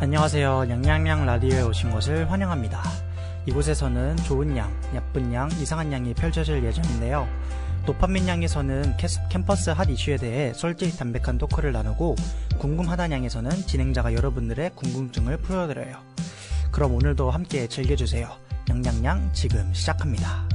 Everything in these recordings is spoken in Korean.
안녕하세요. 냥냥냥 라디오에 오신 것을 환영합니다. 이곳에서는 좋은 양, 나쁜 양, 이상한 양이 펼쳐질 예정인데요. 도파민 양에서는 캠퍼스 핫 이슈에 대해 솔직 담백한 토크를 나누고, 궁금하단 양에서는 진행자가 여러분들의 궁금증을 풀어드려요. 그럼 오늘도 함께 즐겨주세요. 냥냥냥 지금 시작합니다.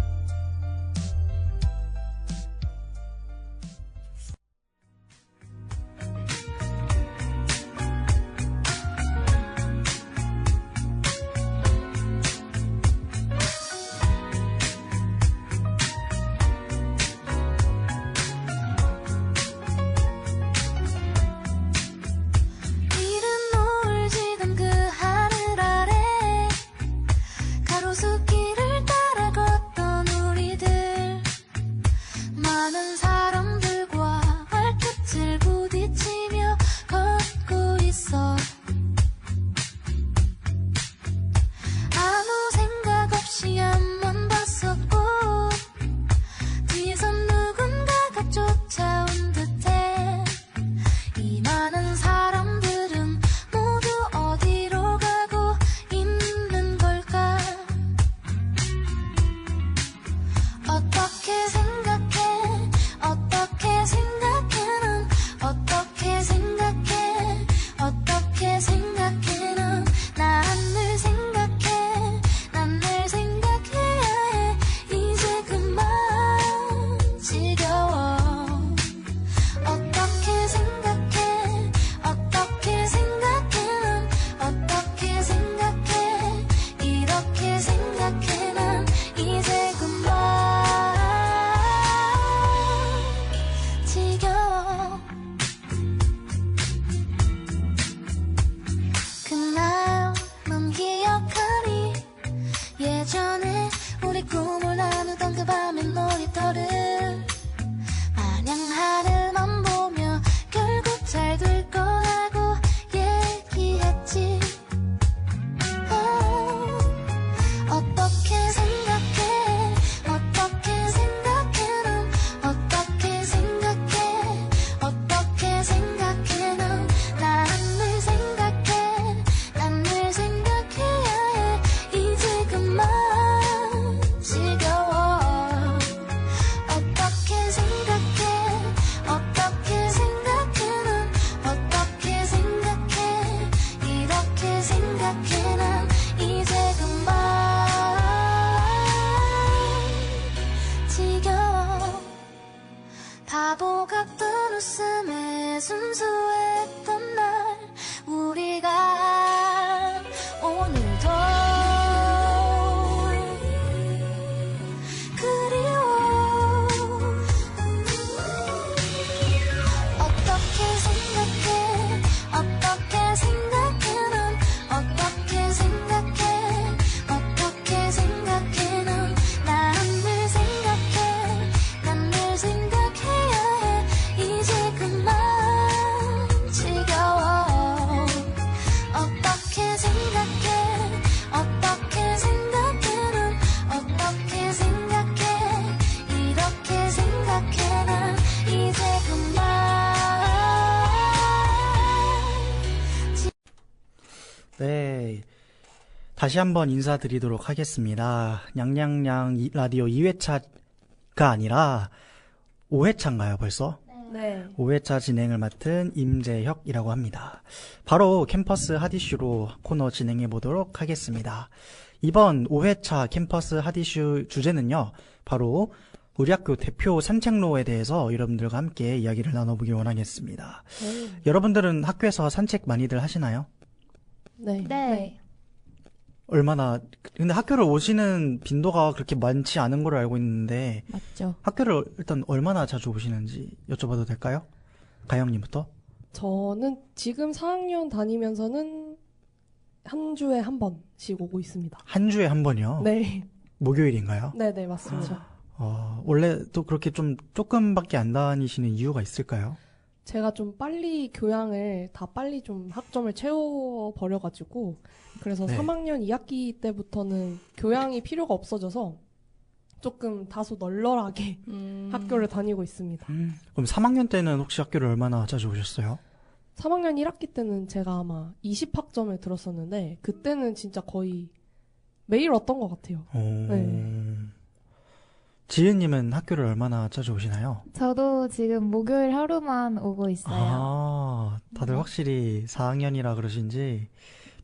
네, 다시 한번 인사드리도록 하겠습니다. 냥냥냥 라디오 2회차가 아니라 5회차인가요 벌써? 네. 5회차 진행을 맡은 임재혁이라고 합니다. 바로 캠퍼스 핫이슈로 코너 진행해 보도록 하겠습니다. 이번 5회차 캠퍼스 핫이슈 주제는요, 바로 우리 학교 대표 산책로에 대해서 여러분들과 함께 이야기를 나눠보길 원하겠습니다. 여러분들은 학교에서 산책 많이들 하시나요? 네. 네. 근데 학교를 오시는 빈도가 그렇게 많지 않은 걸로 알고 있는데, 맞죠. 학교를 일단 얼마나 자주 오시는지 여쭤봐도 될까요? 가영님부터? 저는 지금 4학년 다니면서는 한 주에 한 번씩 오고 있습니다. 한 주에 한 번이요? 네. 목요일인가요? 네네, 맞습니다. 원래 또 그렇게 조금밖에 안 다니시는 이유가 있을까요? 제가 좀 빨리 교양을 다 빨리 좀 학점을 채워버려가지고, 그래서 네. 3학년 2학기 때부터는 교양이 필요가 없어져서 조금 다소 널널하게 학교를 다니고 있습니다. 그럼 3학년 때는 혹시 학교를 얼마나 자주 오셨어요? 3학년 1학기 때는 제가 아마 20학점을 들었었는데 그때는 진짜 거의 매일 왔던 것 같아요. 네. 지은님은 학교를 얼마나 자주 오시나요? 저도 지금 목요일 하루만 오고 있어요. 아, 다들 확실히 4학년이라 그러신지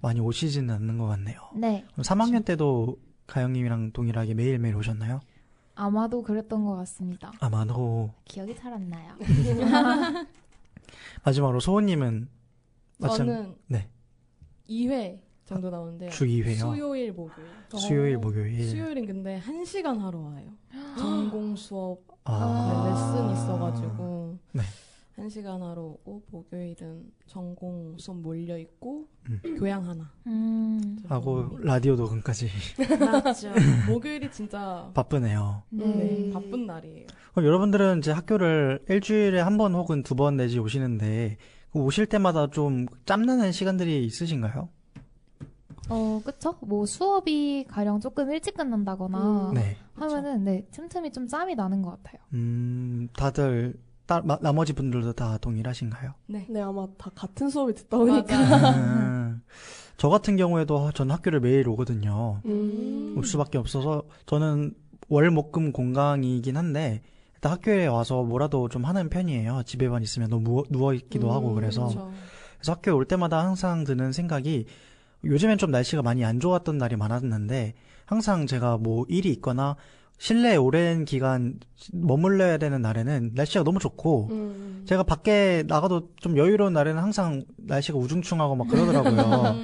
많이 오시지는 않는 것 같네요. 네, 그럼 3학년 때도 가영님이랑 동일하게 매일매일 오셨나요? 아마도 그랬던 것 같습니다. 아마도. 기억이 잘 안 나요. 마지막으로 소은님은 저는 네. 2회 정도 나오는데요. 주 2회요? 수요일, 목요일. 수요일, 목요일. 수요일은 근데 1시간 하러 와요. 전공 수업 아. 레슨 있어가지고 네. 1시간 하러 오고 목요일은 전공 수업 몰려있고 교양 하나. 하고 라디오 녹음까지. 맞죠. 목요일이 진짜 바쁘네요. 네, 바쁜 날이에요. 그럼 여러분들은 이제 학교를 일주일에 한 번 혹은 두 번 내지 오시는데 오실 때마다 좀 짬나는 시간들이 있으신가요? 그쵸? 뭐 수업이 가령 조금 일찍 끝난다거나 네. 하면은 네, 틈틈이 좀 짬이 나는 것 같아요. 다들 나머지 분들도 다 동일하신가요? 네. 네, 아마 다 같은 수업을 듣다 보니까. 맞아. 저 같은 경우에도 전 학교를 매일 오거든요. 올 수밖에 없어서 저는 월, 목, 금 공강이긴 한데 일단 학교에 와서 뭐라도 좀 하는 편이에요. 집에만 있으면 너무 누워있기도 하고 그래서. 그렇죠. 그래서 학교에 올 때마다 항상 드는 생각이 요즘엔 좀 날씨가 많이 안 좋았던 날이 많았는데 항상 제가 뭐 일이 있거나 실내에 오랜 기간 머물러야 되는 날에는 날씨가 너무 좋고 제가 밖에 나가도 좀 여유로운 날에는 항상 날씨가 우중충하고 막 그러더라고요.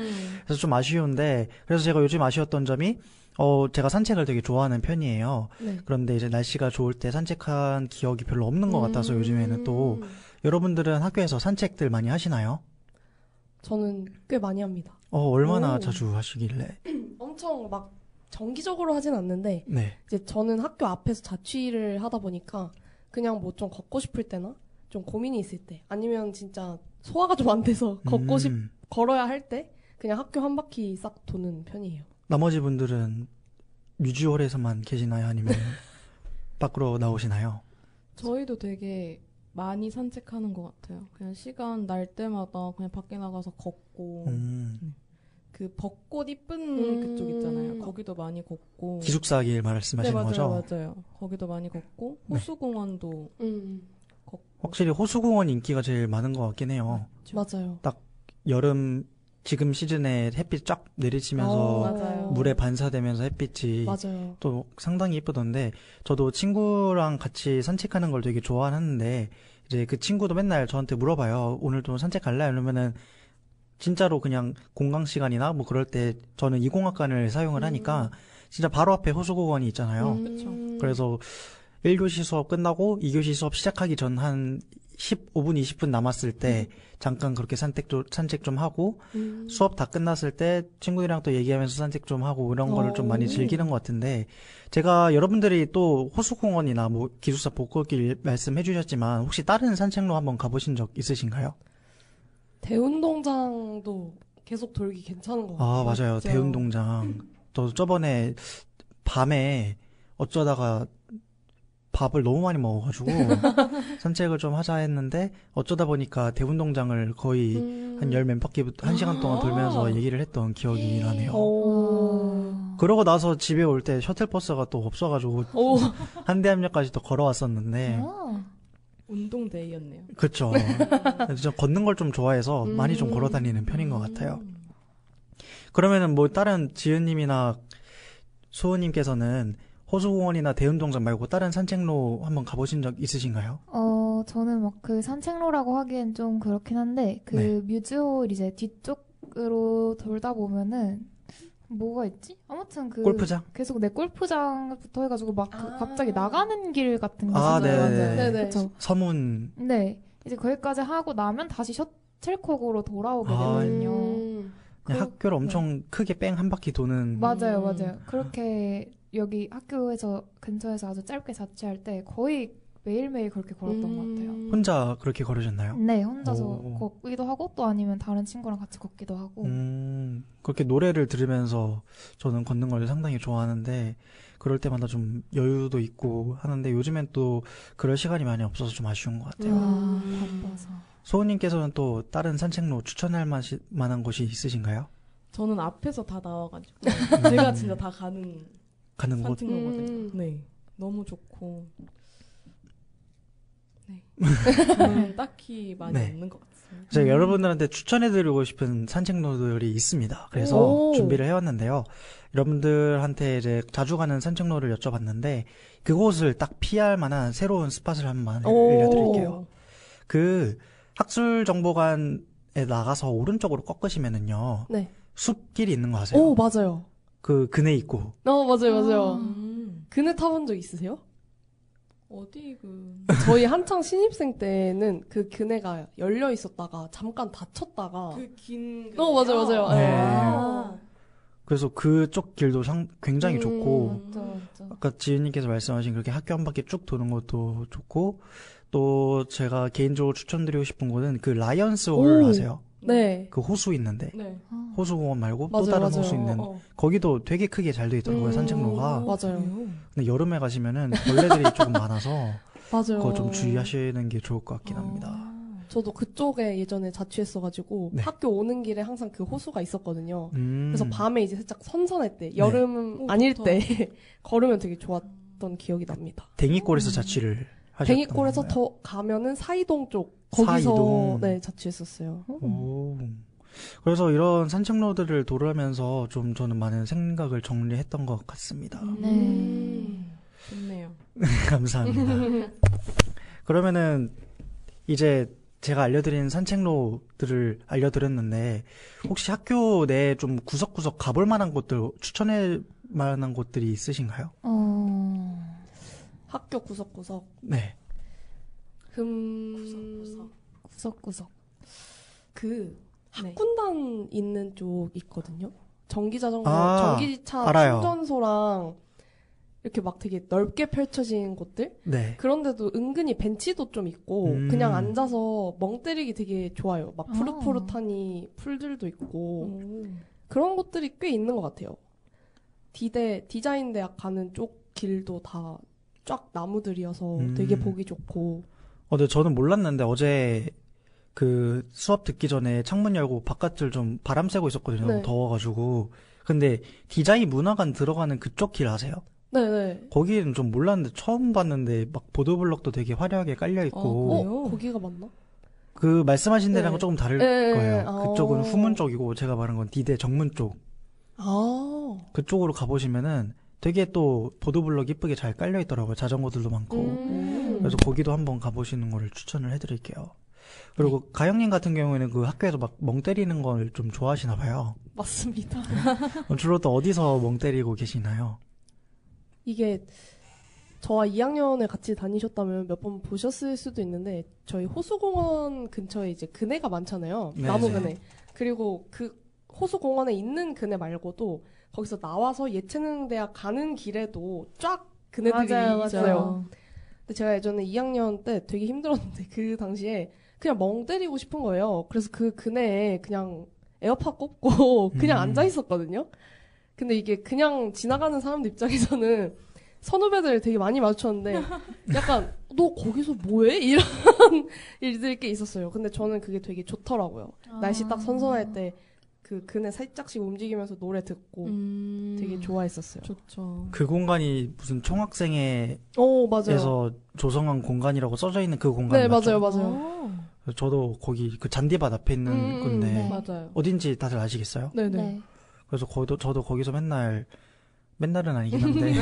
그래서 좀 아쉬운데 그래서 제가 요즘 아쉬웠던 점이 제가 산책을 되게 좋아하는 편이에요. 네. 그런데 이제 날씨가 좋을 때 산책한 기억이 별로 없는 것 같아서 요즘에는 또 여러분들은 학교에서 산책들 많이 하시나요? 저는 꽤 많이 합니다. 얼마나 오. 자주 하시길래? 엄청 막 정기적으로 하진 않는데 네. 이제 저는 학교 앞에서 자취를 하다 보니까 그냥 뭐 좀 걷고 싶을 때나 좀 고민이 있을 때 아니면 진짜 소화가 좀 안 돼서 걸어야 할 때 그냥 학교 한 바퀴 싹 도는 편이에요. 나머지 분들은 뮤지홀에서만 계시나요? 아니면 밖으로 나오시나요? 저희도 되게 많이 산책하는 것 같아요. 그냥 시간 날 때마다 그냥 밖에 나가서 걷고 그 벚꽃 이쁜 그쪽 있잖아요. 거기도 많이 걷고. 기숙사길 말씀하시는 네, 맞아요, 거죠? 맞아요. 거기도 많이 걷고 네. 호수공원도 걷고. 확실히 호수공원 인기가 제일 많은 것 같긴 해요. 맞아요. 여름 지금 시즌에 햇빛 쫙 내리치면서 맞아요. 물에 반사되면서 햇빛이 맞아요. 또 상당히 예쁘던데 저도 친구랑 같이 산책하는 걸 되게 좋아하는데 이제 그 친구도 맨날 저한테 물어봐요. 오늘도 산책 갈래? 이러면은 진짜로 그냥 공강 시간이나 뭐 그럴 때 저는 이공학관을 사용을 하니까 진짜 바로 앞에 호수공원이 있잖아요. 그쵸. 그래서 1교시 수업 끝나고 2교시 수업 시작하기 전 한 15분, 20분 남았을 때 잠깐 그렇게 산책 좀 하고 수업 다 끝났을 때 친구들이랑 또 얘기하면서 산책 좀 하고 이런 거를 좀 많이 즐기는 것 같은데 제가 여러분들이 또 호수공원이나 뭐 기숙사 벚꽃길 말씀해 주셨지만 혹시 다른 산책로 한번 가보신 적 있으신가요? 대운동장도 계속 돌기 괜찮은 것 같아요. 아, 맞아요. 진짜. 대운동장. 저도 저번에 밤에 어쩌다가 밥을 너무 많이 먹어가지고 산책을 좀 하자 했는데 어쩌다 보니까 대운동장을 거의 한 열 몇 바퀴 1시간 동안 돌면서 얘기를 했던 기억이 나네요. 그러고 나서 집에 올 때 셔틀버스가 또 없어가지고 한대암역까지 또 걸어왔었는데 운동데이였네요. 그쵸. 저 걷는 걸 좀 좋아해서 많이 좀 걸어다니는 편인 것 같아요. 그러면은 뭐 다른 지은님이나 소은님께서는 호수공원이나 대운동장 말고 다른 산책로 한번 가보신 적 있으신가요? 저는 막 그 산책로라고 하기엔 좀 그렇긴 한데 그 네. 뮤즈홀 이제 뒤쪽으로 돌다 보면은 뭐가 있지? 아무튼 그 골프장? 계속 내 골프장부터 해가지고 막 갑자기 나가는 길 같은 게 아, 있어요. 네네. 그쵸? 서문. 네. 이제 거기까지 하고 나면 다시 셔틀콕으로 돌아오게 아, 되거든요. 그냥 학교를 엄청 크게 뺑 한 바퀴 도는. 맞아요, 맞아요. 그렇게 여기 학교에서 근처에서 아주 짧게 자취할 때 거의 매일매일 그렇게 걸었던 것 같아요. 혼자 그렇게 걸으셨나요? 네, 혼자서 오. 걷기도 하고 또 아니면 다른 친구랑 같이 걷기도 하고. 그렇게 노래를 들으면서 저는 걷는 걸 상당히 좋아하는데 그럴 때마다 좀 여유도 있고 하는데 요즘엔 또 그럴 시간이 많이 없어서 좀 아쉬운 것 같아요. 바빠서. 소은님께서는 또 다른 산책로 추천할 만한 곳이 있으신가요? 저는 앞에서 다 나와가지고 제가 진짜 다 가는 곳? 산책로거든요. 네, 너무 좋고 네, 저는 딱히 많이 네. 없는 것 같습니다. 제가 여러분들한테 추천해드리고 싶은 산책로들이 있습니다. 그래서 준비를 해왔는데요. 여러분들한테 이제 자주 가는 산책로를 여쭤봤는데 그곳을 딱 피할 만한 새로운 스팟을 한번 알려드릴게요. 그 학술정보관에 나가서 오른쪽으로 꺾으시면은요. 네. 숲길이 있는 거 아세요? 오, 맞아요. 그 그네 있고. 맞아요. 그네 타본 적 있으세요? 어디 저희 한창 신입생 때는 그 그네가 열려 있었다가 잠깐 닫혔다가 긴 맞아요. 네. 그래서 그쪽 길도 굉장히 좋고 맞아. 아까 지은님께서 말씀하신 그렇게 학교 한 바퀴 쭉 도는 것도 좋고 또 제가 개인적으로 추천드리고 싶은 곳은 그 라이언스 홀 아세요? 네. 그 호수 있는데 네. 호수공원 말고 맞아요, 또 다른 맞아요. 호수 있는 거기도 되게 크게 잘 돼 있더라고요 산책로가. 맞아요. 근데 여름에 가시면은 벌레들이 조금 많아서 맞아요. 그거 좀 주의하시는 게 좋을 것 같긴 합니다. 저도 그쪽에 예전에 자취했어가지고 네. 학교 오는 길에 항상 그 호수가 있었거든요. 음. 그래서 밤에 이제 살짝 선선할 때, 여름 아닐 때 걸으면 되게 좋았던 기억이 납니다. 댕이골에서 자취를 하셨던 댕이골에서 건가요? 더 가면은 사이동 쪽 거기서 사이동. 네 자취했었어요. 오. 그래서 이런 산책로들을 돌아면서 좀 저는 많은 생각을 정리했던 것 같습니다. 좋네요. 감사합니다. 그러면은 이제 제가 알려드린 산책로들을 알려드렸는데 혹시 학교 내에 좀 구석구석 가볼 만한 곳들 추천할 만한 곳들이 있으신가요? 학교 구석구석. 네. 구석구석. 그 네. 학군단 있는 쪽 있거든요. 전기자전거, 아, 전기차 알아요. 충전소랑 이렇게 막 되게 넓게 펼쳐진 곳들? 네. 그런데도 은근히 벤치도 좀 있고 그냥 앉아서 멍 때리기 되게 좋아요. 막 푸릇푸릇하니 풀들도 있고 그런 곳들이 꽤 있는 것 같아요. 디자인대학 가는 쪽 길도 다 쫙 나무들이어서 되게 보기 좋고. 근데 저는 몰랐는데 어제 그 수업 듣기 전에 창문 열고 바깥을 좀 바람 쐬고 있었거든요. 네. 너무 더워가지고. 근데 디자인 문화관 들어가는 그쪽 길 아세요? 네네. 거기는 좀 몰랐는데 처음 봤는데 막 보도블럭도 되게 화려하게 깔려 있고. 거기가 맞나? 그 말씀하신 데랑은 네. 조금 다를 네. 거예요. 그쪽은 후문 쪽이고 제가 말한 건 디대 정문 쪽. 그쪽으로 가보시면은 되게 또 보도블럭 이쁘게 잘 깔려 있더라고요. 자전거들도 많고. 그래서 거기도 한번 가보시는 거를 추천을 해드릴게요. 그리고 가영님 같은 경우에는 그 학교에서 막 멍 때리는 걸 좀 좋아하시나 봐요. 맞습니다. 주로 또 어디서 멍 때리고 계시나요? 이게 저와 2학년을 같이 다니셨다면 몇 번 보셨을 수도 있는데 저희 호수공원 근처에 이제 그네가 많잖아요. 네, 나무 네. 그네. 그리고 그 호수공원에 있는 그네 말고도 거기서 나와서 예체능대학 가는 길에도 쫙 그네들이 있어요. 근데 제가 예전에 2학년 때 되게 힘들었는데 그 당시에 그냥 멍 때리고 싶은 거예요. 그래서 그 그네에 그냥 에어팟 꽂고 그냥 앉아 있었거든요. 근데 이게 그냥 지나가는 사람들 입장에서는 선후배들 되게 많이 마주쳤는데 약간 너 거기서 뭐해? 이런 일들이 꽤 있었어요. 근데 저는 그게 되게 좋더라고요. 날씨 딱 선선할 때 그 그네 살짝씩 움직이면서 노래 듣고 되게 좋아했었어요. 좋죠. 그 공간이 무슨 총학생회에서 맞아요. 조성한 공간이라고 써져 있는 그 공간 네, 맞죠? 맞아요. 그래서 저도 거기 그 잔디밭 앞에 있는 건데 네. 맞아요. 어딘지 다들 아시겠어요? 네네. 그래서 저도 거기서 맨날은 아니긴 한데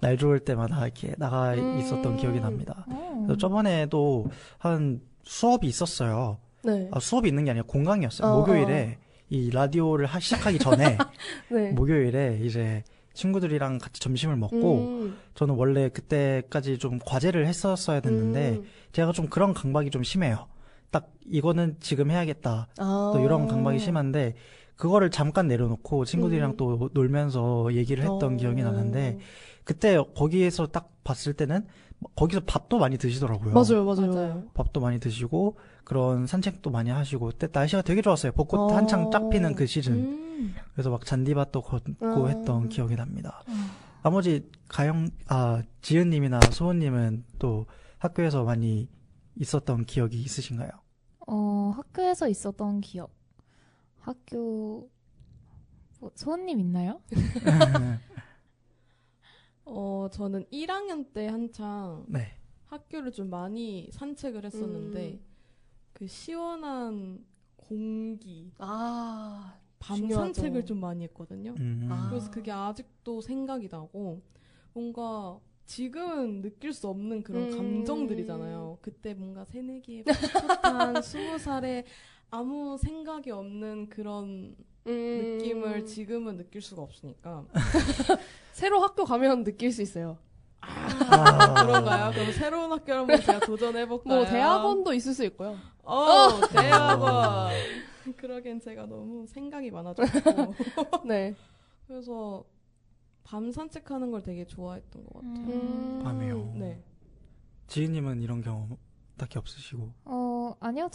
날 좋을 때마다 이렇게 나가 있었던 기억이 납니다. 그래서 저번에도 한 수업이 있었어요. 네. 수업이 있는 게 아니라 공강이었어요. 목요일에 이 라디오를 시작하기 전에 네. 목요일에 이제 친구들이랑 같이 점심을 먹고 저는 원래 그때까지 좀 과제를 했었어야 됐는데 제가 좀 그런 강박이 좀 심해요. 딱 이거는 지금 해야겠다. 또 이런 강박이 심한데 그거를 잠깐 내려놓고 친구들이랑 또 놀면서 얘기를 했던 기억이 나는데 그때 거기에서 딱 봤을 때는 거기서 밥도 많이 드시더라고요. 맞아요. 밥도 많이 드시고 그런 산책도 많이 하시고 그때 날씨가 되게 좋았어요. 벚꽃 한창 쫙 피는 그 시즌. 그래서 막 잔디밭도 걷고 했던 기억이 납니다. 나머지 지은님이나 소은님은 또 학교에서 많이 있었던 기억이 있으신가요? 학교에서 있었던 기억. 학교 소은님 있나요? 저는 1학년 때 한창 네. 학교를 좀 많이 산책을 했었는데 그 시원한 공기 밤 중요하죠. 산책을 좀 많이 했거든요. 아. 그래서 그게 아직도 생각이 나고 뭔가 지금은 느낄 수 없는 그런 감정들이잖아요. 그때 뭔가 새내기에 풋풋한 20살에 아무 생각이 없는 그런 느낌을 지금은 느낄 수가 없으니까. 새로 학교 가면 느낄 수 있어요. 그런가요? 그럼 새로운 학교를 한번 제가 도전해볼까요? 뭐 대학원도 있을 수 있고요. 대학원. 그러기엔 제가 너무 생각이 많아졌고. 네. 그래서 밤 산책하는 걸 되게 좋아했던 것 같아요. 밤에요. 네. 지은님은 이런 경험 딱히 없으시고? 아니요.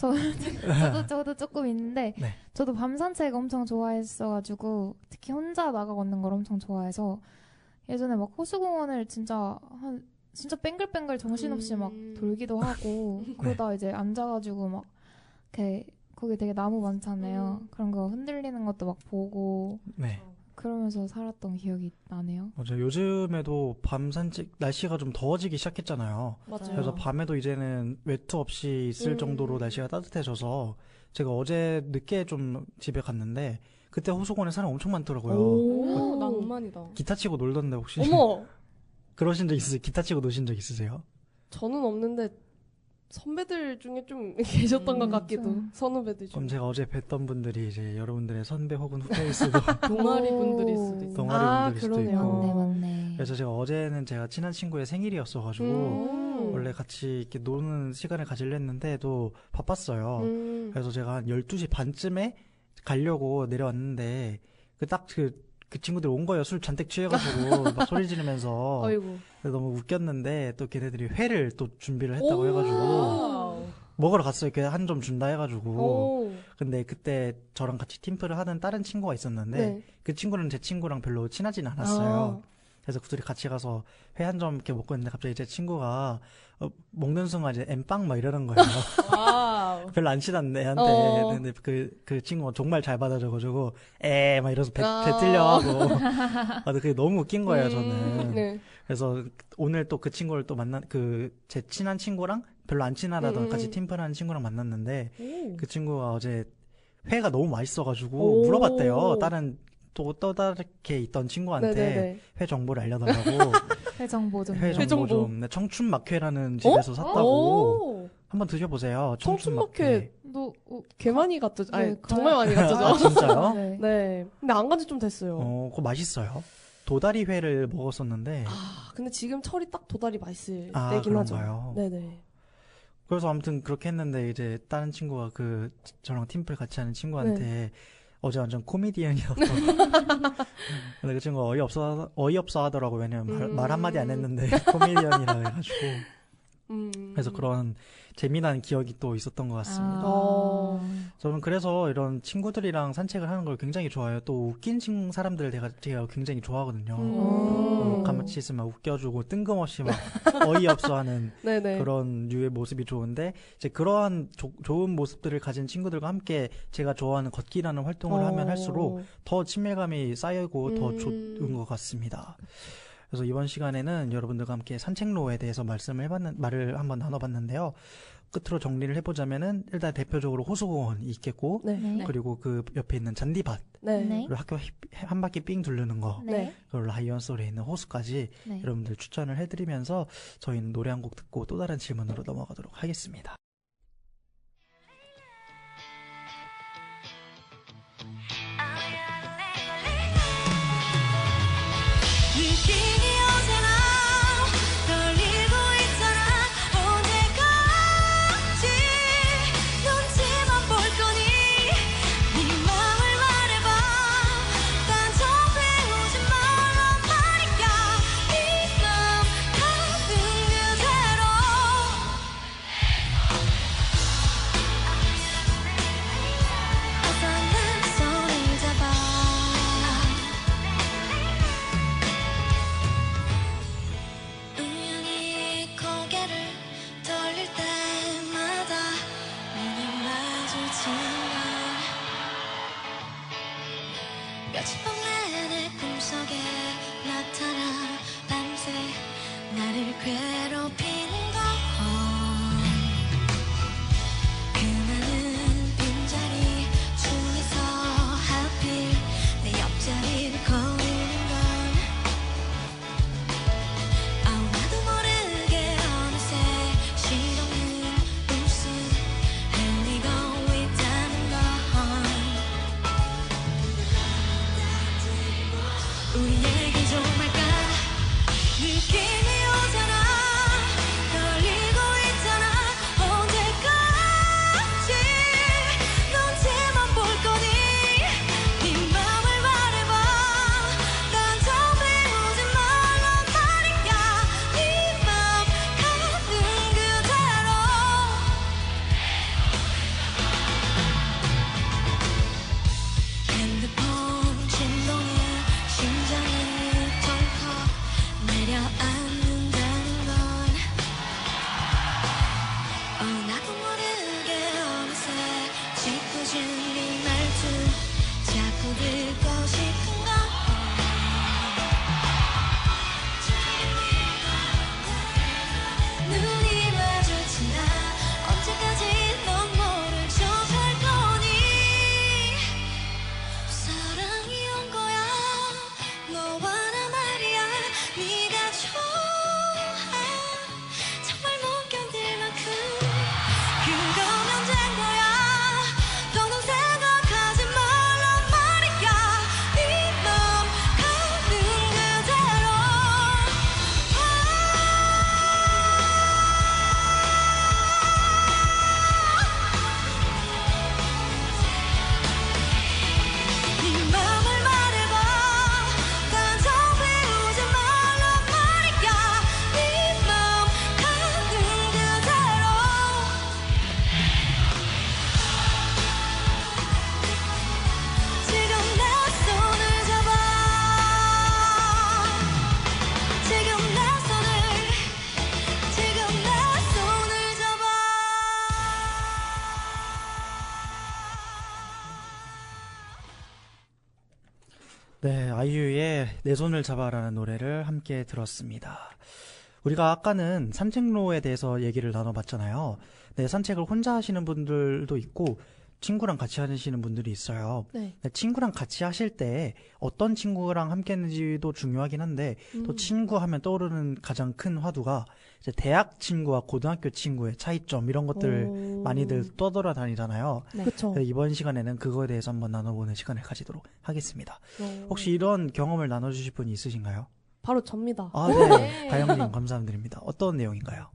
저도 조금 있는데 네. 저도 밤 산책 엄청 좋아했어가지고 특히 혼자 나가 걷는 걸 엄청 좋아해서 예전에 막 호수공원을 진짜 뱅글뱅글 정신없이 막 돌기도 하고 그러다 이제 앉아가지고 막 이렇게 거기 되게 나무 많잖아요. 그런 거 흔들리는 것도 막 보고 네. 그러면서 살았던 기억이 나네요. 맞아요. 요즘에도 밤 산책 날씨가 좀 더워지기 시작했잖아요. 맞아요. 그래서 밤에도 이제는 외투 없이 있을 정도로 날씨가 따뜻해져서 제가 어제 늦게 좀 집에 갔는데 그때 호수공원에 사람 엄청 많더라고요. 오, 낭만이다. 기타 치고 놀던데 혹시 어머, 그러신 적 있으세요? 기타 치고 노신 적 있으세요? 저는 없는데 선배들 중에 좀 계셨던 것 같기도. 선후배들 중에. 그럼 제가 어제 뵀던 분들이 이제 여러분들의 선배 혹은 후배일 수도 동아리 분들일 수도 있어요. 동아리 분들일 수도 그러네요. 있고. 맞네. 그래서 제가 어제는 제가 친한 친구의 생일이었어가지고 원래 같이 이렇게 노는 시간을 가지려 했는데 또 바빴어요. 그래서 제가 한 12시 반쯤에 가려고 내려왔는데 그 친구들 온 거예요. 술 잔뜩 취해가지고 막 소리 지르면서. 아이고. 너무 웃겼는데 또 걔네들이 회를 또 준비를 했다고 해가지고 먹으러 갔어요. 걔 한 점 준다 해가지고. 근데 그때 저랑 같이 팀플을 하는 다른 친구가 있었는데 네. 그 친구는 제 친구랑 별로 친하진 않았어요. 그래서 그 둘이 같이 가서 회 한 점 이렇게 먹고 있는데 갑자기 제 친구가 먹는 순간 이제 엠빵 막 이러는 거예요. 와우. 별로 안 친한 애한테. 근데 그 친구가 정말 잘 받아줘가지고 막 이러면서 배 틀려 하고. 근데 그게 너무 웃긴 거예요, 저는. 네. 그래서 오늘 또 그 친구를 또 제 친한 친구랑 별로 안 친하다던 같이 팀플하는 친구랑 만났는데 그 친구가 어제 회가 너무 맛있어가지고 물어봤대요. 또 다르게 있던 친구한테 네네네. 회 정보를 알려달라고. 회 정보 좀. 회 정보 좀. 네, 청춘막회라는 집에서 샀다고. 한번 드셔보세요. 청춘막회. 너 개 많이 갔죠? 아니, 네, 정말 많이 갔죠. 아, 진짜요? 네. 네. 근데 안 간 지 좀 됐어요. 그거 맛있어요. 도다리 회를 먹었었는데. 근데 지금 철이 딱 도다리 맛있을 아, 때긴 하죠. 그런가요? 네네. 그래서 아무튼 그렇게 했는데 이제 다른 친구가 저랑 팀플 같이 하는 친구한테 어제 완전 코미디언이었다고. 근데 그 친구가 어이없어 하더라고. 왜냐면 말 한마디 안 했는데 코미디언이라 해가지고. 그래서 그런 재미난 기억이 또 있었던 것 같습니다. 저는 그래서 이런 친구들이랑 산책을 하는 걸 굉장히 좋아해요. 또 웃긴 사람들을 제가 굉장히 좋아하거든요. 같이 있으면 웃겨주고 뜬금없이 막 어이없어 하는 그런 류의 모습이 좋은데 이제 그러한 좋은 모습들을 가진 친구들과 함께 제가 좋아하는 걷기라는 활동을 하면 할수록 더 친밀감이 쌓이고 더 좋은 것 같습니다. 그래서 이번 시간에는 여러분들과 함께 산책로에 대해서 말을 한번 나눠봤는데요. 끝으로 정리를 해보자면은 일단 대표적으로 호수공원이 있겠고, 그리고 그 옆에 있는 잔디밭, 그리고 학교 한 바퀴 삥 두르는 거, 그리고 라이언솔에 있는 호수까지 여러분들 추천을 해드리면서 저희는 노래 한 곡 듣고 또 다른 질문으로 넘어가도록 하겠습니다. 괴롭히는 건 그 많은 빈자리 중에서 하필 내 옆자리를 거르는 건 나도 모르게 어느새 시동은 웃음 흘리고 있다는 건 우리 얘기 좀 할까 느낌이 오잖아 떨리고 있잖아 언제까지 눈치만 볼 거니 네 맘을 말해봐 난 좀 배우지 말란 말이야 네 맘 가는 그대로 핸드폰 진동에 심장이 덜컥 내려앉는다는 건 나도 모르게 어느새 짓궂은 네 말투 자꾸 듣고 싶은 건 눈이 마주친다 언제까지 넌 모른 척 할 거니 사랑이 온 거야 너와 나 말이야 네가 좋아 정말 못 견딜 만큼 그거면 된 거야 더는 생각하지 말란 말이야 네 맘 가는 그대로 네 맘을 말해봐 난 좀 배우지 말란 말이야 네 맘 가는 그대로 지금 내 손을 잡아 지금 내 손을 잡아 네, 아이유의 내 손을 잡아라는 노래를 함께 들었습니다. 우리가 아까는 산책로에 대해서 얘기를 나눠봤잖아요. 네, 산책을 혼자 하시는 분들도 있고 친구랑 같이 하시는 분들이 있어요. 네. 네, 친구랑 같이 하실 때 어떤 친구랑 함께 했는지도 중요하긴 한데 또 친구 하면 떠오르는 가장 큰 화두가 이제 대학 친구와 고등학교 친구의 차이점 이런 것들 많이들 떠돌아다니잖아요. 네. 그쵸. 네, 이번 시간에는 그거에 대해서 한번 나눠보는 시간을 가지도록 하겠습니다. 어, 혹시 이런 경험을 나눠주실 분이 있으신가요? 바로 접니다. 아, 네. 가영님 감사드립니다. 어떤 내용인가요?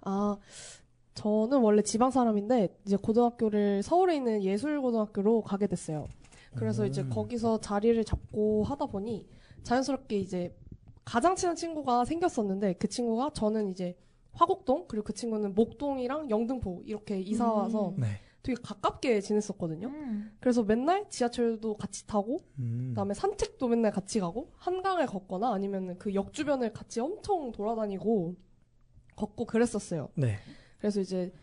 저는 원래 지방 사람인데 이제 고등학교를 서울에 있는 예술고등학교로 가게 됐어요. 그래서 이제 거기서 자리를 잡고 하다 보니 자연스럽게 이제 가장 친한 친구가 생겼었는데 그 친구가 저는 이제 화곡동 그리고 그 친구는 목동이랑 영등포 이렇게 이사 와서 네. 되게 가깝게 지냈었거든요. 그래서 맨날 지하철도 같이 타고 그다음에 산책도 맨날 같이 가고 한강을 걷거나 아니면 그 역 주변을 같이 엄청 돌아다니고 걷고 그랬었어요. 네. 그래서 이제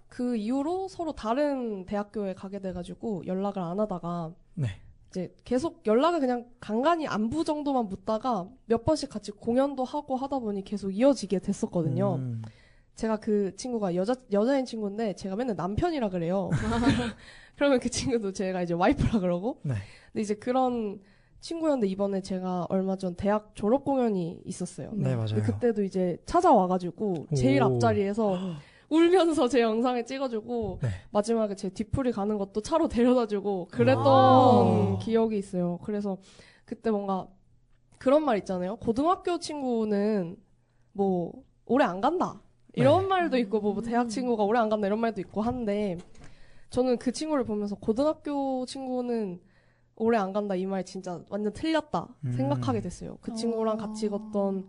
그 이후로 서로 다른 대학교에 가게 돼가지고 연락을 안 하다가 네. 이제 계속 연락을 그냥 간간히 안부 정도만 묻다가 몇 번씩 같이 공연도 하고 하다 보니 계속 이어지게 됐었거든요. 제가 그 친구가 여자인 친구인데 제가 맨날 남편이라 그래요. 그러면 그 친구도 제가 이제 와이프라 그러고. 네. 근데 이제 그런 친구였는데 이번에 제가 얼마 전 대학 졸업 공연이 있었어요. 네, 맞아요. 근데 그때도 이제 찾아와가지고 제일 앞자리에서 울면서 제 영상을 찍어주고 네. 마지막에 제 뒤풀이 가는 것도 차로 데려다주고 그랬던 기억이 있어요. 그래서 그때 뭔가 그런 말 있잖아요. 고등학교 친구는 뭐 오래 안 간다 이런 네. 말도 있고 뭐 대학 친구가 오래 안 간다 이런 말도 있고 한데 저는 그 친구를 보면서 고등학교 친구는 오래 안 간다 이 말 진짜 완전 틀렸다 생각하게 됐어요. 그 친구랑 같이 걷던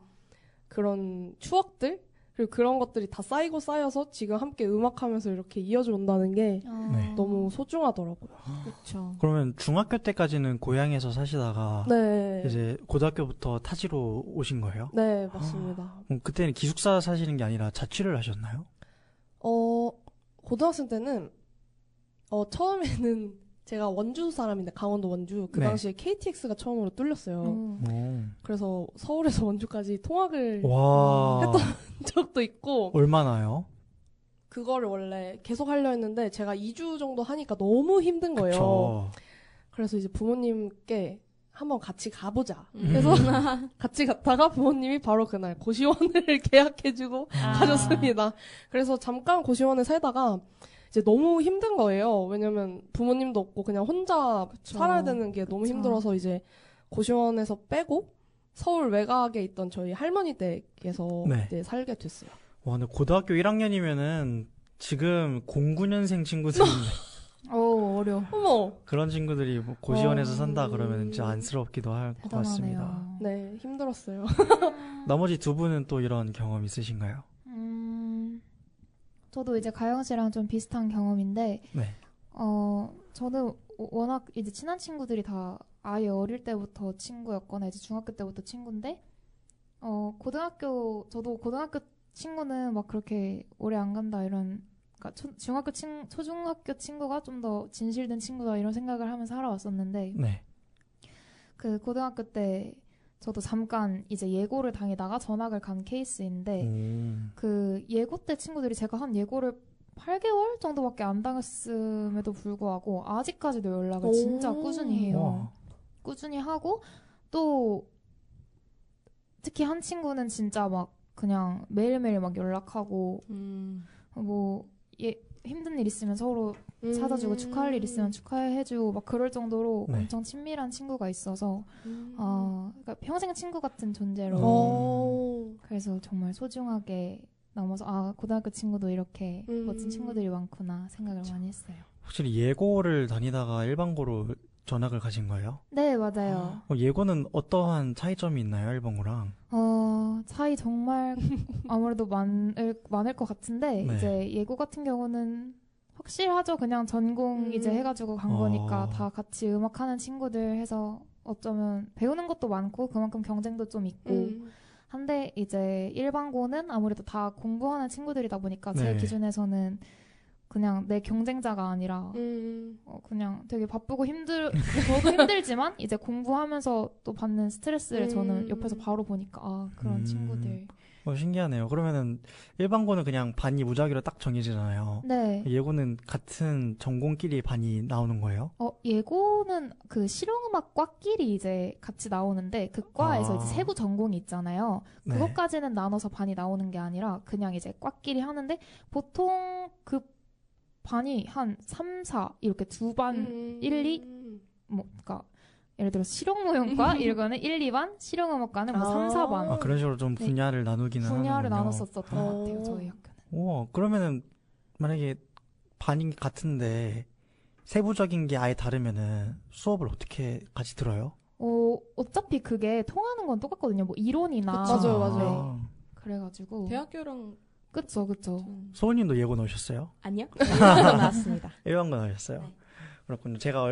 그런 추억들 그리고 그런 것들이 다 쌓이고 쌓여서 지금 함께 음악하면서 이렇게 이어져 온다는 게 네. 너무 소중하더라고요. 그렇죠. 그러면 중학교 때까지는 고향에서 사시다가 네. 이제 고등학교부터 타지로 오신 거예요? 네, 맞습니다. 그럼 그때는 기숙사 사시는 게 아니라 자취를 하셨나요? 고등학생 때는 처음에는 제가 원주 사람인데 강원도 원주 그 네. 당시에 KTX가 처음으로 뚫렸어요. 오. 그래서 서울에서 원주까지 통학을 와. 적도 있고 얼마나요? 그거를 원래 계속 하려 했는데 제가 2주 정도 하니까 너무 힘든 거예요. 그쵸. 그래서 이제 부모님께 한번 같이 가보자. 음. 그래서 같이 갔다가 부모님이 바로 그날 고시원을 계약해주고 가셨습니다. 그래서 잠깐 고시원에 살다가 이제 너무 힘든 거예요. 왜냐면 부모님도 없고 그냥 혼자 그쵸. 살아야 되는 게 너무 그쵸. 힘들어서 이제 고시원에서 빼고 서울 외곽에 있던 저희 할머니 댁에서 네. 이제 살게 됐어요. 와, 근데 고등학교 1학년이면은 지금 09년생 친구들인데 어려. 어머! 그런 친구들이 뭐 고시원에서 산다 그러면 진짜 안쓰럽기도 할 것 같습니다. 대단하네요. 네, 힘들었어요. 나머지 두 분은 또 이런 경험 있으신가요? 저도 이제 가영 씨랑 좀 비슷한 경험인데, 네. 저는 워낙 이제 친한 친구들이 다 아예 어릴 때부터 친구였거나 이제 중학교 때부터 친구인데, 저도 고등학교 친구는 막 그렇게 오래 안 간다 이런, 그러니까 초중학교 친구가 좀 더 진실된 친구다 이런 생각을 하면서 살아왔었는데, 네. 그 고등학교 때 저도 잠깐 이제 예고를 당해다가 전학을 간 케이스인데, 그 예고 때 친구들이 제가 한 예고를 8개월 정도밖에 안 당했음에도 불구하고 아직까지도 연락을 진짜 꾸준히 해요. 와. 꾸준히 하고 또 특히 한 친구는 진짜 막 그냥 매일매일 막 연락하고 뭐 힘든 일 있으면 서로 찾아주고 축하할 일 있으면 축하해주고 막 그럴 정도로 네. 엄청 친밀한 친구가 있어서 그러니까 평생 친구 같은 존재로 그래서 정말 소중하게 남아서 고등학교 친구도 이렇게 멋진 친구들이 많구나 생각을 많이 했어요. 확실히 예고를 다니다가 일반고로 전학을 가신 거예요? 네, 맞아요. 예고는 어떠한 차이점이 있나요, 일반고랑? 차이 정말 아무래도 많을 것 같은데 네. 이제 예고 같은 경우는 확실하죠. 그냥 전공 이제 해가지고 간 거니까 다 같이 음악하는 친구들 해서 어쩌면 배우는 것도 많고 그만큼 경쟁도 좀 있고 한데 이제 일반고는 아무래도 다 공부하는 친구들이다 보니까 제 네. 기준에서는 그냥 내 경쟁자가 아니라 그냥 되게 바쁘고 저도 힘들지만 이제 공부하면서 또 받는 스트레스를 저는 옆에서 바로 보니까 그런 친구들. 신기하네요. 그러면은 일반고는 그냥 반이 무작위로 딱 정해지잖아요. 네. 예고는 같은 전공끼리 반이 나오는 거예요? 예고는 그 실용음악과끼리 이제 같이 나오는데 그 과에서 이제 세부 전공이 있잖아요. 네. 그것까지는 나눠서 반이 나오는 게 아니라 그냥 이제 과끼리 하는데 보통 그 반이 한 3, 4 이렇게 두 반 1, 2 뭐 그러니까 예를 들어 실용무용과 이거는 1, 2반, 실용음악과는 뭐 3, 4반 그런 식으로 좀 분야를 나누기는 분야를 하는군요. 나눴었던 것 같아요. 저희 학교는. 우와, 그러면은 만약에 반이 같은데 세부적인 게 아예 다르면은 수업을 어떻게 같이 들어요? 어차피 그게 통하는 건 똑같거든요. 뭐 이론이나 그쵸. 맞아요. 그래가지고 대학교랑 그쵸. 소은님도 예고 넣으셨어요? 아니요? 나왔습니다. 일반고 넣으셨어요? 네. 그렇군요. 제가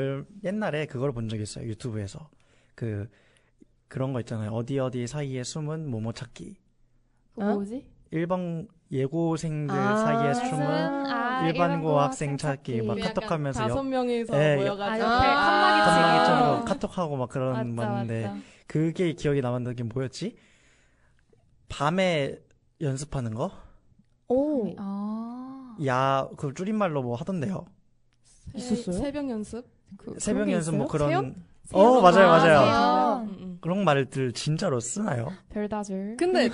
옛날에 그걸 본 적이 있어요. 유튜브에서. 그런 거 있잖아요. 어디 사이에 숨은 뭐뭐 찾기. 그거 뭐지? 일반 예고생들 사이에 숨은 일반고 학생 찾기 막 카톡하면서 5명이서 예, 모여가지고 옆에 칸막이 칸막이처럼 카톡하고 막 그런 봤는데 맞다. 그게 기억이 남았던 게 뭐였지? 밤에 연습하는 거? 그 줄임말로 뭐 하던데요. 있었어요? 새벽 연습? 새벽 게 연습 뭐 있어요? 그런 세연? 맞아요. 세연. 그런 말들 진짜로 쓰나요? 별다줄. 근데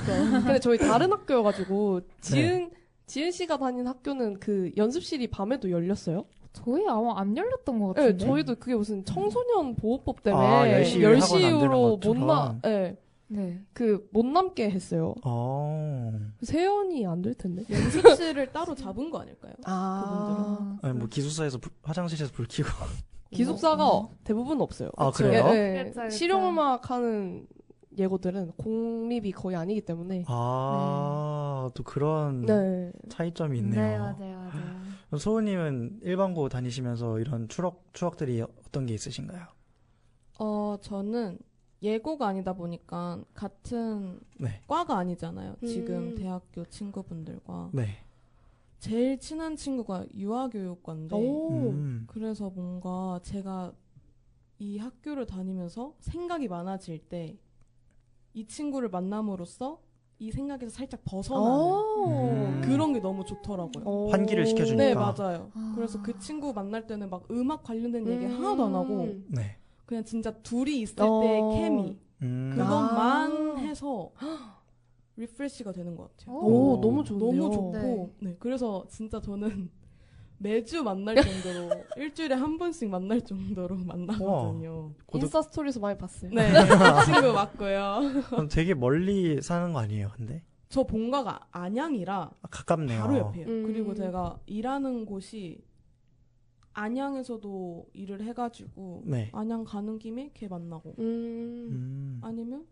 저희 다른 학교여가지고 지은 씨가 다닌 학교는 그 연습실이 밤에도 열렸어요? 저희 아마 안 열렸던 것 네, 같은데. 저희도 그게 무슨 청소년 보호법 때문에 10시 10시 학원 안 되는 이후로 것처럼. 네. 못 남게 했어요. 어. 세연이 안 될 텐데. 연습실을 따로 잡은 거 아닐까요? 그분들은. 아니, 뭐 기숙사에서 화장실에서 불 켜고. 기숙사가 대부분 없어요. 그래요? 네, 그쵸. 실용음악 하는 예고들은 공립이 거의 아니기 때문에. 또 그런 네. 차이점이 있네요. 네, 맞아요. 소우님은 일반고 다니시면서 이런 추억들이 어떤 게 있으신가요? 저는 예고가 아니다 보니까 같은 네. 과가 아니잖아요. 지금 대학교 친구분들과. 네. 제일 친한 친구가 유아교육과인데 오. 그래서 뭔가 제가 이 학교를 다니면서 생각이 많아질 때 이 친구를 만남으로써 이 생각에서 살짝 벗어나는 그런 게 너무 좋더라고요. 환기를 시켜주니까. 네, 맞아요. 그래서 그 친구 만날 때는 막 음악 관련된 얘기 하나도 안 하고 네. 그냥 진짜 둘이 있을 때의 케미 그것만 해서 리프레시가 되는 것 같아요. 오, 너무 좋네요. 너무 좋고 네, 그래서 진짜 저는 매주 만날 정도로 일주일에 한 번씩 만날 정도로 만나거든요. 인스타 스토리에서 많이 봤어요. 네, 그 친구 맞고요. 그럼 되게 멀리 사는 거 아니에요, 근데? 저 본가가 안양이라 가깝네요. 바로 옆이에요. 그리고 제가 일하는 곳이 안양에서도 일을 해가지고 네. 안양 가는 김에 걔 만나고 아니면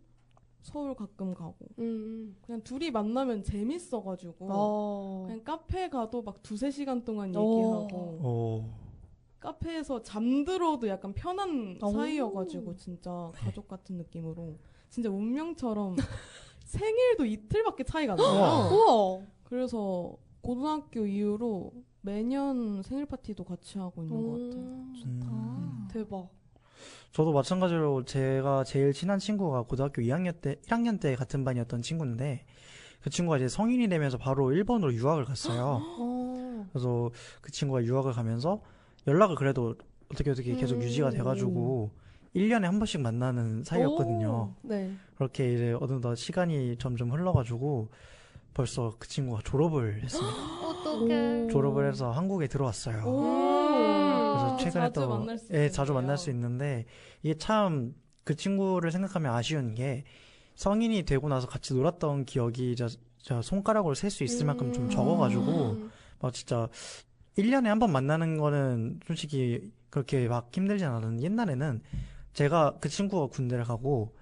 서울 가끔 가고 그냥 둘이 만나면 재밌어가지고 그냥 카페 가도 막 2-3시간 동안 얘기하고 카페에서 잠들어도 약간 편한 사이여가지고 진짜 가족 같은 느낌으로 진짜 운명처럼 생일도 이틀밖에 차이가 안 나요. 우와. 그래서 고등학교 이후로 매년 생일 파티도 같이 하고 있는 것 같아요. 좋다. 대박. 저도 마찬가지로 제가 제일 친한 친구가 고등학교 1학년 때 같은 반이었던 친구인데 그 친구가 이제 성인이 되면서 바로 일본으로 유학을 갔어요. 그래서 그 친구가 유학을 가면서 연락을 그래도 어떻게 계속 유지가 돼가지고 1년에 한 번씩 만나는 사이였거든요. 네. 그렇게 이제 어느덧 시간이 점점 흘러가지고 벌써 그 친구가 졸업을 했습니다. 어떡해. 졸업을 해서 한국에 들어왔어요. 그래서 최근에 자주 또 만날 수 자주 있겠네요. 만날 수 있는데 이게 참 그 친구를 생각하면 아쉬운 게 성인이 되고 나서 같이 놀았던 기억이 저 손가락으로 셀 수 있을 만큼 좀 적어가지고 막 진짜 1년에 한 번 만나는 거는 솔직히 그렇게 막 힘들지 않았는데 옛날에는 제가 그 친구가 군대를 가고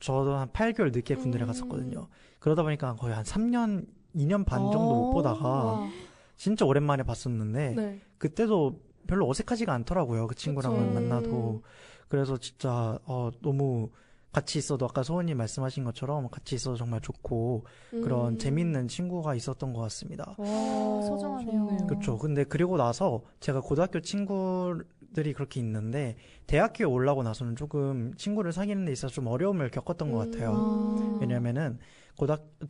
저도 한 8개월 늦게 군대를 갔었거든요. 그러다 보니까 거의 한 3년, 2년 반 정도 못 보다가 진짜 오랜만에 봤었는데 네. 그때도 별로 어색하지가 않더라고요. 그 친구랑은 만나도. 그래서 진짜 너무 같이 있어도 아까 소은님 말씀하신 것처럼 같이 있어도 정말 좋고 그런 재밌는 친구가 있었던 것 같습니다. 소중하네요. 그렇죠. 근데 그리고 나서 제가 고등학교 친구들이 그렇게 있는데 대학교에 올라오고 나서는 조금 친구를 사귀는 데 있어서 좀 어려움을 겪었던 것 같아요. 왜냐면은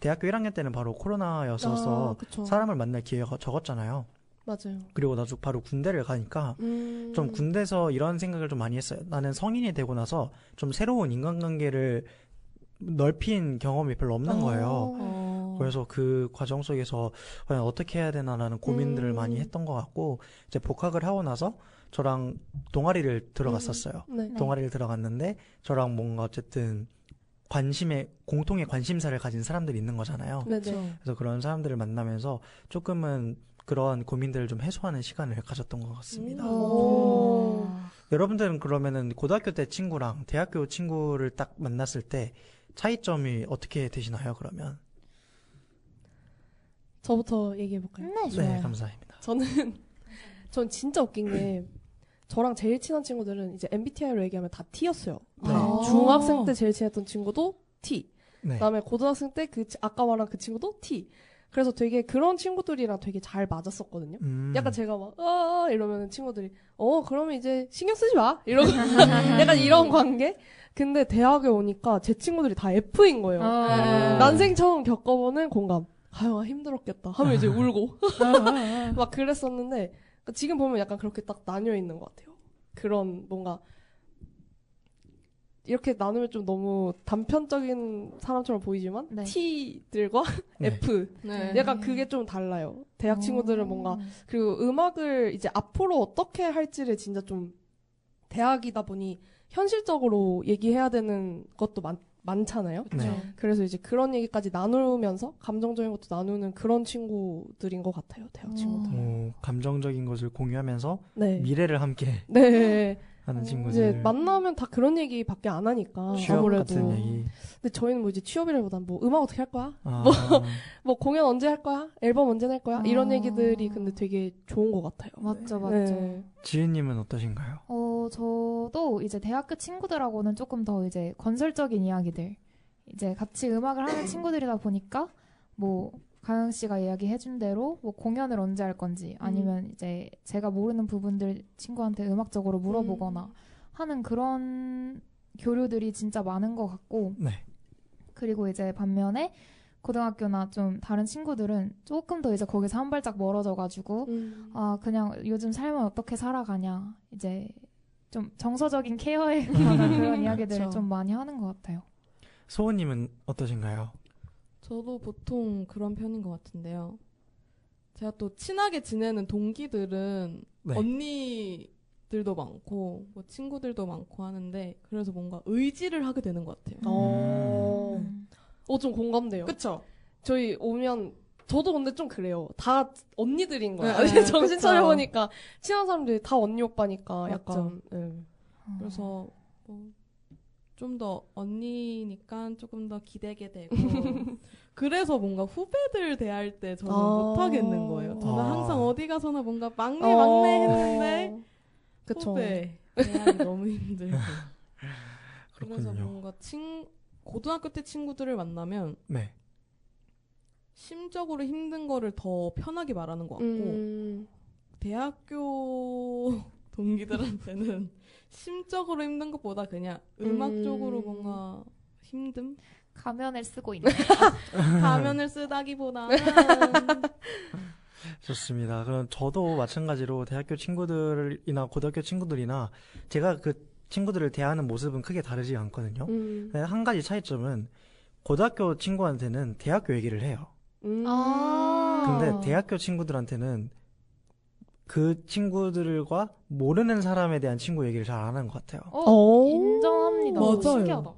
대학교 1학년 때는 바로 코로나였어서 사람을 만날 기회가 적었잖아요. 맞아요. 그리고 나서 바로 군대를 가니까 좀 군대에서 이런 생각을 좀 많이 했어요. 나는 성인이 되고 나서 좀 새로운 인간관계를 넓힌 경험이 별로 없는 거예요. 그래서 그 과정 속에서 과연 어떻게 해야 되나라는 고민들을 많이 했던 것 같고 이제 복학을 하고 나서 저랑 동아리를 들어갔었어요. 네. 동아리를 들어갔는데 저랑 뭔가 어쨌든 공통의 관심사를 가진 사람들이 있는 거잖아요. 네네. 그래서 그런 사람들을 만나면서 조금은 그런 고민들을 좀 해소하는 시간을 가졌던 것 같습니다. 여러분들은 그러면은 고등학교 때 친구랑 대학교 친구를 딱 만났을 때 차이점이 어떻게 되시나요, 그러면? 저부터 얘기해볼까요? 네, 좋아요. 네, 감사합니다. 전 진짜 웃긴 게 저랑 제일 친한 친구들은 이제 MBTI로 얘기하면 다 T였어요. 네. 중학생 때 제일 친했던 친구도 T. 네. 그다음에 고등학생 때 아까 말한 그 친구도 T. 그래서 되게 그런 친구들이랑 되게 잘 맞았었거든요. 약간 제가 막 이러면 친구들이 그러면 이제 신경 쓰지 마 이러고 약간 이런 관계. 근데 대학에 오니까 제 친구들이 다 F인 거예요. 난생 처음 겪어보는 공감. 아유 힘들었겠다 하면 이제 울고 막 그랬었는데 지금 보면 약간 그렇게 딱 나뉘어 있는 것 같아요. 그런 뭔가 이렇게 나누면 좀 너무 단편적인 사람처럼 보이지만 네. T들과 네. F 네. 약간 그게 좀 달라요. 대학 친구들은 뭔가 그리고 음악을 이제 앞으로 어떻게 할지를 진짜 좀 대학이다 보니 현실적으로 얘기해야 되는 것도 많잖아요. 네. 그래서 이제 그런 얘기까지 나누면서 감정적인 것도 나누는 그런 친구들인 것 같아요. 대학 친구들. 감정적인 것을 공유하면서 네. 미래를 함께 네. 하는 친구들. 이제 만나면 다 그런 얘기밖에 안 하니까 취업 아무래도. 같은 얘기. 근데 저희는 뭐 이제 취업이라기보단 뭐 음악 어떻게 할 거야? 아, 뭐 공연 언제 할 거야? 앨범 언제 낼 거야? 이런 얘기들이 근데 되게 좋은 것 같아요. 맞죠. 네. 지은님은 어떠신가요? 저도 이제 대학교 친구들하고는 조금 더 이제 건설적인 이야기들, 이제 같이 음악을 하는 친구들이다 보니까 뭐 가영 씨가 이야기해준 대로 뭐 공연을 언제 할 건지 아니면 이제 제가 모르는 부분들 친구한테 음악적으로 물어보거나 하는 그런 교류들이 진짜 많은 것 같고 네. 그리고 이제 반면에 고등학교나 좀 다른 친구들은 조금 더 이제 거기서 한 발짝 멀어져가지고 아 그냥 요즘 삶을 어떻게 살아가냐 이제 좀 정서적인 케어에 관한 그런 이야기들을 그쵸. 좀 많이 하는 것 같아요. 소은님은 어떠신가요? 저도 보통 그런 편인 것 같은데요. 제가 또 친하게 지내는 동기들은 네. 언니들도 많고 뭐 친구들도 많고 하는데 그래서 뭔가 의지를 하게 되는 것 같아요. 좀 공감돼요. 그쵸? 저희 오면 저도 근데 좀 그래요. 다 언니들인 거야. 네, 정신 그쵸. 차려보니까 친한 사람들이 다 언니 오빠니까 약간 그래서 좀 더 언니니까 조금 더 기대게 되고 그래서 뭔가 후배들 대할 때 저는 못하겠는 거예요. 저는 항상 어디 가서나 뭔가 막내 했는데 그쵸. 후배 대하기 너무 힘들고 그래서 그렇군요. 뭔가 고등학교 때 친구들을 만나면 네. 심적으로 힘든 거를 더 편하게 말하는 것 같고 대학교 동기들한테는 심적으로 힘든 것보다 그냥 음악적으로 뭔가 힘듦? 가면을 쓰고 있네. 가면을 쓰다기보다는 좋습니다. 그럼 저도 마찬가지로 대학교 친구들이나 고등학교 친구들이나 제가 그 친구들을 대하는 모습은 크게 다르지 않거든요. 근데 한 가지 차이점은 고등학교 친구한테는 대학교 얘기를 해요. 근데 대학교 친구들한테는 그 친구들과 모르는 사람에 대한 친구 얘기를 잘 안 하는 것 같아요. 인정합니다. 맞아요. 신기하다.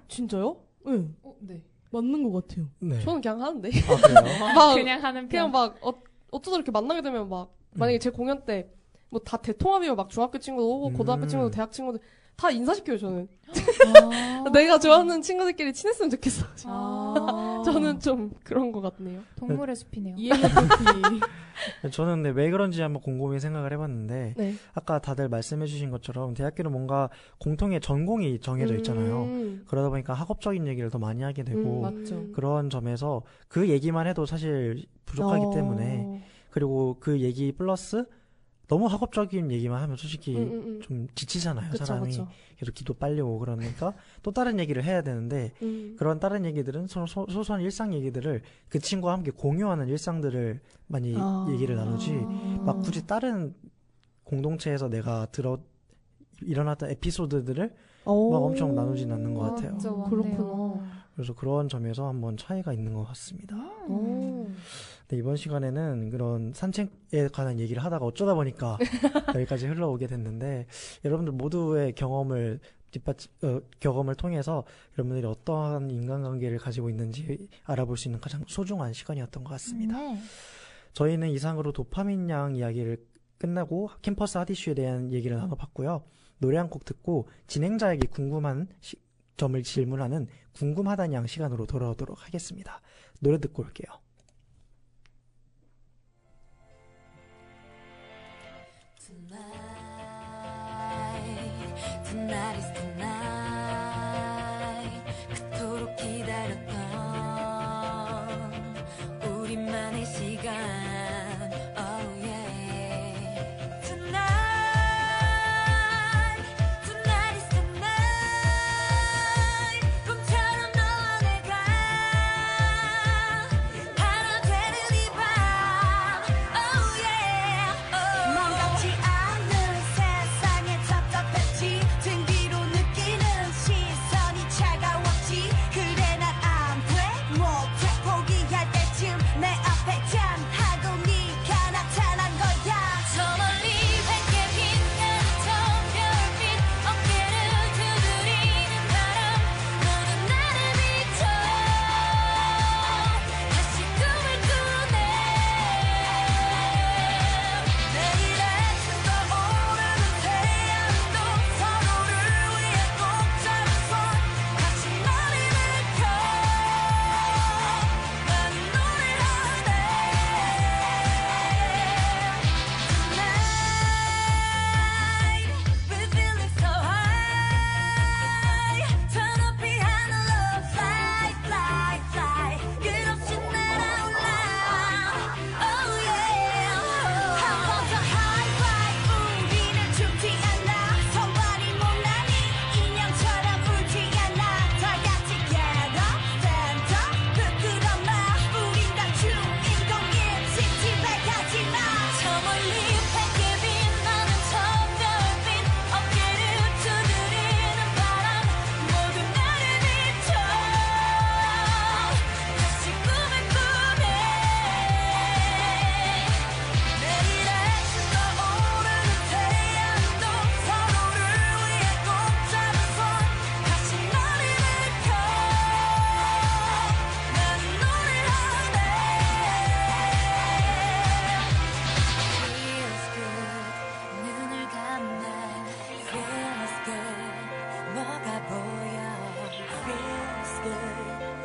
진짜요? 네, 네. 맞는 것 같아요. 네. 저는 그냥 하는데. 아, 그래요? 막 그냥 하는 그냥 편. 막 어쩌다 이렇게 만나게 되면 막 만약에 제 공연 때 뭐 다 대통합이면 막 중학교 친구도 오고 고등학교 친구도 대학 친구도 다 인사시켜요 저는. 내가 좋아하는 친구들끼리 친했으면 좋겠어. 저는 좀 그런 것 같네요. 동물의 숲이네요. ENFP. 저는 근데 왜 그런지 한번 곰곰이 생각을 해봤는데 네. 아까 다들 말씀해주신 것처럼 대학교는 뭔가 공통의 전공이 정해져 있잖아요. 그러다 보니까 학업적인 얘기를 더 많이 하게 되고 맞죠. 그런 점에서 그 얘기만 해도 사실 부족하기 때문에 그리고 그 얘기 플러스 너무 학업적인 얘기만 하면 솔직히 좀 지치잖아요. 그쵸, 사람이 그쵸. 계속 기도 빨리 오고 그러니까 또 다른 얘기를 해야 되는데 그런 다른 얘기들은 소소한 일상 얘기들을 그 친구와 함께 공유하는 일상들을 많이 얘기를 나누지 막 굳이 다른 공동체에서 내가 일어났던 에피소드들을 막 엄청 나누진 않는 것 같아요. 맞죠, 맞네요. 그렇구나. 그래서 그런 점에서 한번 차이가 있는 것 같습니다. 네, 이번 시간에는 그런 산책에 관한 얘기를 하다가 어쩌다 보니까 여기까지 흘러오게 됐는데 여러분들 모두의 경험을 경험을 통해서 여러분들이 어떠한 인간관계를 가지고 있는지 알아볼 수 있는 가장 소중한 시간이었던 것 같습니다. 저희는 이상으로 도파민 양 이야기를 끝나고 캠퍼스 핫 이슈에 대한 얘기를 나눠봤고요. 노래 한 곡 듣고 진행자에게 궁금한 점을 질문하는 궁금하다는 양 시간으로 돌아오도록 하겠습니다. 노래 듣고 올게요. Tonight is the night 그토록 기다렸던 우리만의 시간 Oh yeah Tonight Tonight is the night 꿈처럼 너와 내가 하나 되는 이 밤 Oh yeah 맘같지 않은 세상에 답답했지 등 뒤로 느끼는 시선이 차가웠지 그래 난 안 돼 못해 포기할 때쯤 내 앞에 짠하고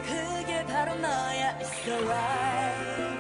그게 바로 너야. It's alright.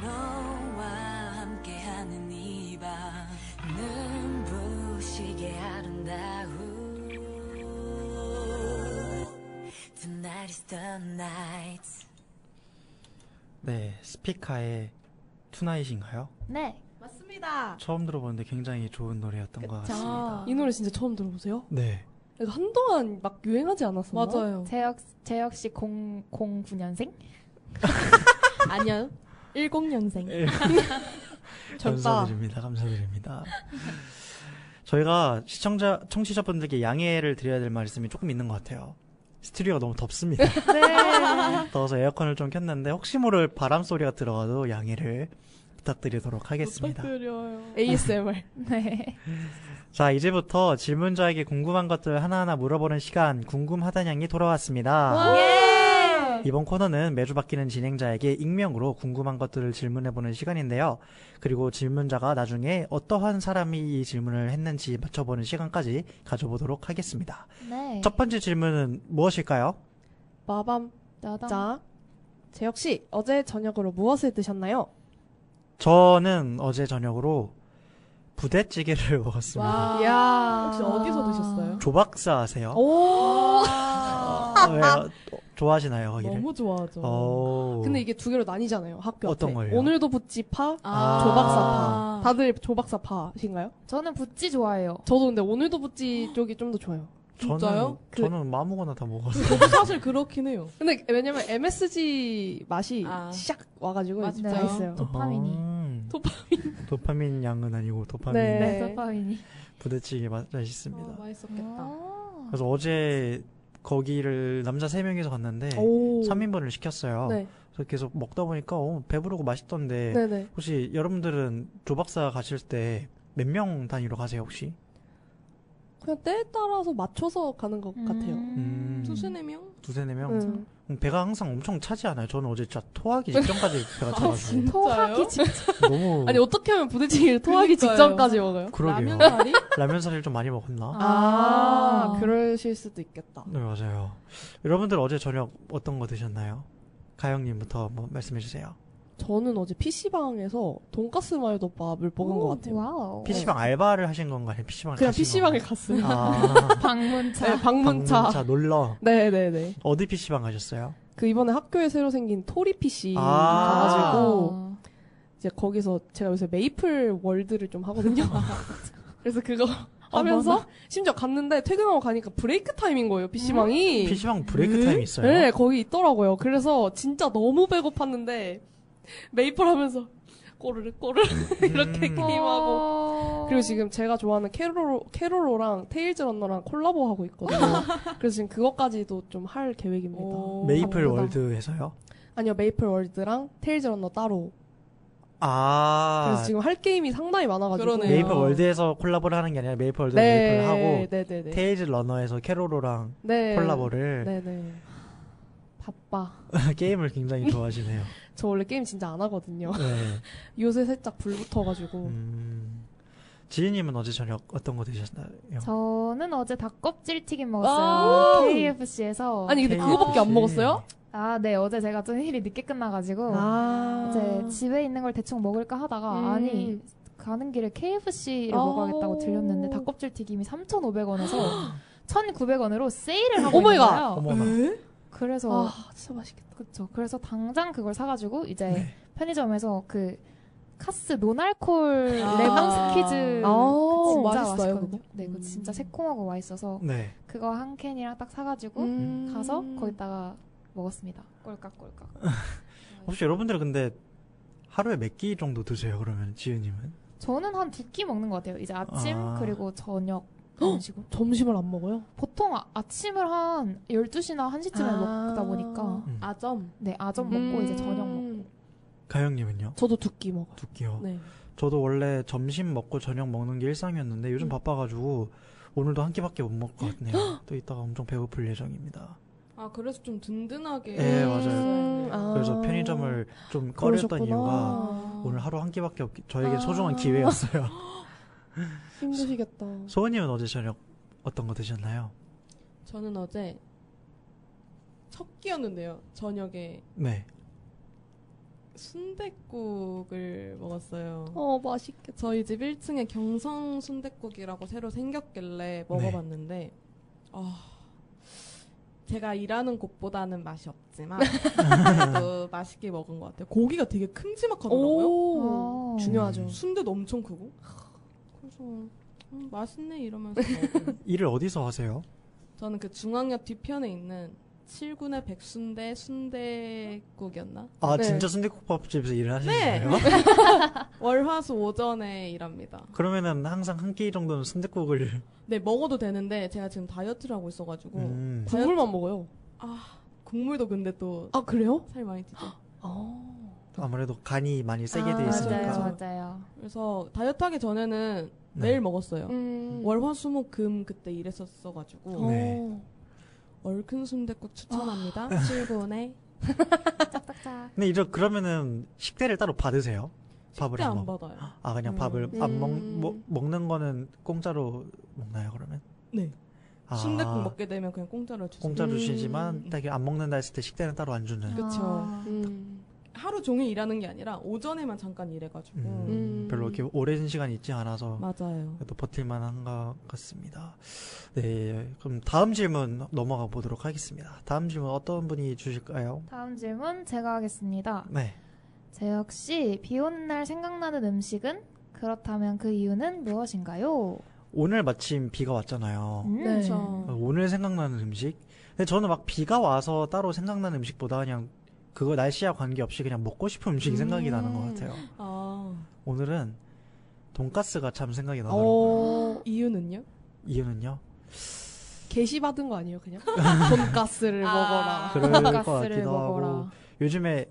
너와 함께하는 이 밤 눈부시게 아름다운 Tonight is the night. 네, 스피카의 투나잇인가요? 네. 맞습니다. 처음 들어보는데 굉장히 좋은 노래였던 것 같습니다. 이 노래 진짜 처음 들어보세요? 네. 이거 한동안 막 유행하지 않았었나? 맞아요. 재혁 씨 09년생? 아니요. 10년생. 감사드립니다. 감사드립니다. 저희가 청취자분들께 양해를 드려야 될 말이 있으면 조금 있는 것 같아요. 스튜디오가 너무 덥습니다. 네. 더워서 에어컨을 좀 켰는데 혹시 모를 바람 소리가 들어가도 양해를 부탁드리도록 하겠습니다. 부탁드려요. ASMR. 네. 자, 이제부터 질문자에게 궁금한 것들 하나하나 물어보는 시간, 궁금하다냥이 돌아왔습니다. 예! 이번 코너는 매주 바뀌는 진행자에게 익명으로 궁금한 것들을 질문해보는 시간인데요. 그리고 질문자가 나중에 어떠한 사람이 이 질문을 했는지 맞춰보는 시간까지 가져보도록 하겠습니다. 네. 첫 번째 질문은 무엇일까요? 마밤. 나다. 자, 재혁씨, 어제 저녁으로 무엇을 드셨나요? 저는 어제 저녁으로 부대찌개를 먹었습니다. 와. 이야. 혹시 어디서 드셨어요? 조박사 아세요? 오! 왜요? 좋아하시나요, 거기를? 너무 좋아하죠. 오. 근데 이게 두 개로 나뉘잖아요, 학교 어떤 앞에. 걸요? 오늘도 부찌파, 아. 조박사파. 다들 조박사파신가요? 저는 부찌 좋아해요. 저도 근데 오늘도 부찌 쪽이 좀 더 좋아요. 진짜요? 저는 아무거나 다 먹었어요. 저도 사실 그렇긴 해요. 근데 왜냐면 MSG 맛이 싹 와가지고 맞죠. 다 있어요. 도파민이. 도파민 양은 아니고 도파민. 네. 네, 도파민이. 부대찌개 맛있습니다. 맛있었겠다. 아. 그래서 어제 거기를 남자 3명이서 갔는데 오. 3인분을 시켰어요. 네. 그래서 계속 먹다 보니까 배부르고 맛있던데 네네. 혹시 여러분들은 조박사 가실 때 몇 명 단위로 가세요 혹시? 그냥 때에 따라서 맞춰서 가는 것 같아요. 두세 명? 두세 네 명? 음. 배가 항상 엄청 차지 않아요? 저는 어제 진짜 토하기 직전까지 배가 차가지고 토하기 진짜. 너무 아니 어떻게 하면 부대찌개를 토하기 그러니까요. 직전까지 먹어요? 그러게요. 라면사리? 라면사리를 좀 많이 먹었나? 아, 그러실 수도 있겠다. 네, 맞아요. 여러분들 어제 저녁 어떤 거 드셨나요? 가영님부터 한번 말씀해 주세요. 저는 어제 PC방에서 돈가스 마요덮밥을 먹은 것 같아요. 와우. PC방 알바를 하신 건가요? 아니면 PC방을 그냥 가신 PC방에 건가요? 갔어요. 아, 방문차. 네, 방문차. 방문차 놀러. 네네네. 어디 PC방 가셨어요? 그 이번에 학교에 새로 생긴 토리 PC 아. 가가지고 이제 거기서 제가 요새 메이플 월드를 좀 하거든요. 그래서 그거 하면서 심지어 갔는데 퇴근하고 가니까 브레이크 타임인 거예요, PC방이. PC방 브레이크 타임이 있어요? 네, 거기 있더라고요. 그래서 진짜 너무 배고팠는데 메이플 하면서 꼬르르 이렇게 게임하고. 그리고 지금 제가 좋아하는 캐롤로랑 테일즈 런너랑 콜라보 하고 있거든요. 그래서 지금 그것까지도 좀 할 계획입니다. 메이플 밤보다. 월드에서요? 아니요, 메이플 월드랑 테일즈 런너 따로. 아, 그래서 지금 할 게임이 상당히 많아가지고. 그러네요. 메이플 월드에서 콜라보를 하는 게 아니라 메이플 월드에서 메이플을 하고 네네네. 테일즈 러너에서 캐로로랑 네. 콜라보를 네네. 바빠. 게임을 굉장히 좋아하시네요. 저 원래 게임 진짜 안 하거든요. 네. 요새 살짝 불 붙어가지고. 지희님은 어제 저녁 어떤 거 드셨나요? 저는 어제 닭껍질 튀김 먹었어요. KFC에서. 아니 근데 그거밖에 안 먹었어요? 아, 네. 어제 제가 좀 일이 늦게 끝나가지고 이제 집에 있는 걸 대충 먹을까 하다가 아니 가는 길에 KFC를 먹어야겠다고 들렸는데 닭껍질 튀김이 3,500원에서 1,900원으로 세일을 하고 있는 거예요. 어머나. 그래서 진짜 맛있겠다. 그쵸. 그래서 당장 그걸 사가지고 이제 편의점에서 그 카스 노알콜 아. 레몬 스퀴즈 아, 진짜 맛있어요, 맛있거든요. 그거? 네, 그거 진짜 새콤하고 맛있어서 네. 그거 한 캔이랑 딱 사가지고 가서 거기다가 먹었습니다. 꼴깍꼴깍. 혹시 여러분들은 근데 하루에 몇 끼 정도 드세요? 그러면 지은님은? 저는 한 2끼 먹는 것 같아요. 이제 아침 그리고 저녁 그런 식으로. 점심을 안 먹어요? 보통 아침을 한 12시나 1시쯤에 아. 먹다 보니까 아점. 네, 아점 먹고 이제 저녁 먹고. 가영님은요? 저도 2끼 먹어요. 2끼요. 네. 저도 원래 점심 먹고 저녁 먹는 게 일상이었는데 요즘 바빠가지고 오늘도 한 끼밖에 못 먹을 것 같네요. 또 이따가 엄청 배고플 예정입니다. 아 그래서 좀 든든하게. 네, 맞아요. 있어야 그래서 편의점을 좀 꺼렸던 그러셨구나. 이유가 아. 오늘 하루 한 끼밖에 저에게 소중한 기회였어요. 힘드시겠다. 소은님은 어제 저녁 어떤 거 드셨나요? 저는 어제 첫 끼였는데요. 저녁에 네. 순댓국을 먹었어요. 맛있겠다. 저희 집 1층에 경성 순댓국이라고 새로 생겼길래 먹어봤는데 제가 일하는 곳보다는 맛이 없지만 그래도 맛있게 먹은 것 같아요. 고기가 되게 큼지막하더라고요. 오, 중요하죠. 순대도 엄청 크고 그래서 맛있네 이러면서 먹어요. 일을 어디서 하세요? 저는 그 중앙역 뒤편에 있는 7군의 백순대 순대국이었나? 아 네. 진짜 순댓국밥집에서 일을 하시는 네. 거예요? 월화수 오전에 일합니다. 그러면은 항상 한 끼 정도는 순댓국을 네, 먹어도 되는데 제가 지금 다이어트를 하고 있어가지고 국물만 먹어요. 국물도 근데 또 아, 그래요? 살 많이 찌죠. 아무래도 간이 많이 세게 돼 있으니까. 맞아요, 맞아요. 그래서 다이어트 하기 전에는 네. 매일 먹었어요. 음. 월화수목금 그때 일했었어가지고 네. 얼큰 순댓국 추천합니다. 7군에 짝짝짝. 근데 이제 그러면은 식대를 따로 받으세요? 밥을 식대 안 먹- 받아요. 아 그냥 밥을 먹는 거는 공짜로 먹나요 그러면? 네. 아, 순댓국 먹게 되면 그냥 공짜로 주세요. 공짜로 주시지만 딱 안 먹는다 했을 때 식대는 따로 안 주는. 그쵸. 아. 하루 종일 일하는 게 아니라 오전에만 잠깐 일해가지고 별로 이렇게 오랜 시간 있지 않아서 맞아요. 또 버틸만한 것 같습니다. 네, 그럼 다음 질문 넘어가 보도록 하겠습니다. 다음 질문 어떤 분이 주실까요? 다음 질문 제가 하겠습니다. 네, 제 역시 비 오는 날 생각나는 음식은? 그렇다면 그 이유는 무엇인가요? 오늘 마침 비가 왔잖아요. 네. 그렇죠. 오늘 생각나는 음식? 근데 저는 막 비가 와서 따로 생각나는 음식보다 그냥 그거 날씨와 관계없이 그냥 먹고 싶은 음식이 생각이 나는 것 같아요. 아, 오늘은 돈가스가 참 생각이 나더라고요. 이유는요? 이유는요? 게시 받은 거 아니에요, 그냥? 돈가스를 먹어라. 그럴 것 돈가스를 같기도 먹어라. 하고 요즘에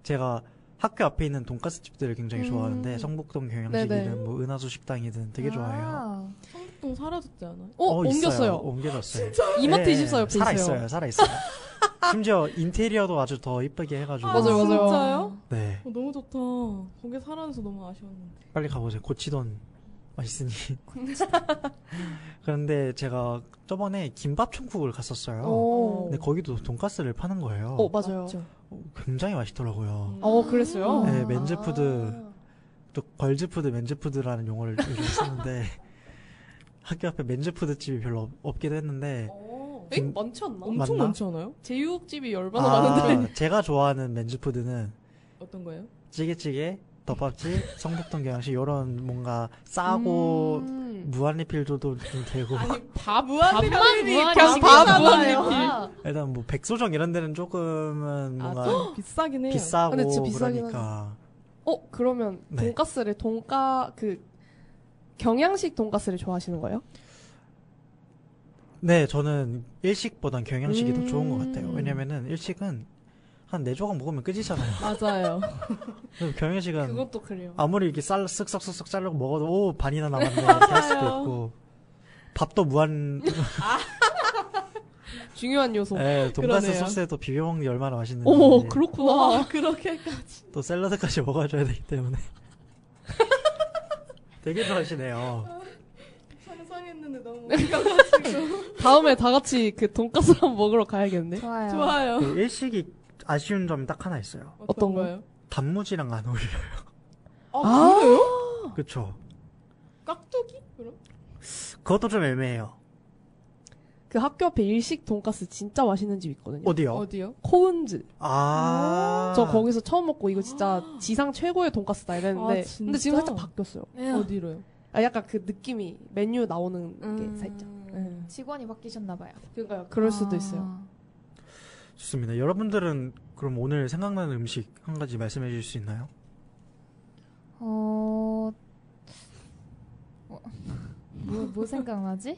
제가 학교 앞에 있는 돈가스 집들을 굉장히 좋아하는데 음. 성북동 네네. 경양식이든 뭐 은하수 식당이든 되게 좋아해요. 아, 성북동 사라졌지 않아요? 옮겼어요. 옮겨졌어요. 이마트 네, 24 옆에 살아 있어요. 있어요. 살아 있어요. 심지어 인테리어도 아주 더 이쁘게 해가지고 맞아요, 맞아요. 진짜요? 네, 너무 좋다. 거기 사라져서 너무 아쉬웠는데. 빨리 가보세요. 고치돈 맛있으니. 그런데 제가 저번에 김밥 천국을 갔었어요. 오. 근데 거기도 돈가스를 파는 거예요. 맞아요. 맞죠? 굉장히 맛있더라고요. 그랬어요? 네, 맨즈푸드 또 걸즈푸드, 맨즈푸드라는 용어를 요즘 쓰는데 학교 앞에 맨즈푸드 집이 별로 없기도 했는데 많지 않나? 엄청 맞나? 많지 않아요? 제육집이 얼마나 많은데. 제가 좋아하는 맨즈푸드는 어떤 거예요? 찌개찌개, 덮밥집, 성북동 경양식 이런 뭔가 싸고 무한리필도 좀 되고 밥 무한리필이 그냥 그냥 밥 밥 무한리필. 일단 뭐 백소정 이런 데는 조금은 뭔가 좀 비싸긴 해요. 비싸고 근데 진짜 비싸긴 그러니까 그러면 네. 돈가스를 경양식 돈가스를 좋아하시는 거예요? 네, 저는 일식보단 경양식이 더 좋은 것 같아요. 왜냐면은 일식은 한 4조각 먹으면 끝이잖아요. 맞아요. 그리고 경양식은 그것도 그래요. 아무리 이렇게 쓱싹쓱싹 자르고 먹어도 오 반이나 남았네 이렇게 할 수도 있고 밥도 무한 중요한 요소. 네, 돈가스 그러네요. 소스에 또 비벼 먹는 게 얼마나 맛있는지 오, 그렇구나. 와, 그렇게까지. 또 샐러드까지 먹어줘야 되기 때문에 되게 좋아하시네요. 상상했는데 너무 웃겨가지고. 다음에 다 같이 그 돈가스 한번 먹으러 가야겠네. 좋아요. 좋아요. 그 일식이 아쉬운 점이 딱 하나 있어요. 어떤 거요? 단무지랑 안 어울려요. 그래요? 그쵸? 깍두기? 그럼? 그것도 좀 애매해요. 그 학교 앞에 일식 돈가스 진짜 맛있는 집 있거든요. 어디요? 어디요? 코은즈. 아. 저 거기서 처음 먹고 이거 진짜 지상 최고의 돈가스다 이랬는데 아, 진짜? 근데 지금 살짝 바뀌었어요. 어디로요? 아 약간 그 느낌이 메뉴 나오는 게 살짝. 직원이 바뀌셨나봐요. 그러니까요. 그럴 수도 있어요. 좋습니다. 여러분들은 그럼 오늘 생각나는 음식 한 가지 말씀해 주실 수 있나요? 뭐 생각나지?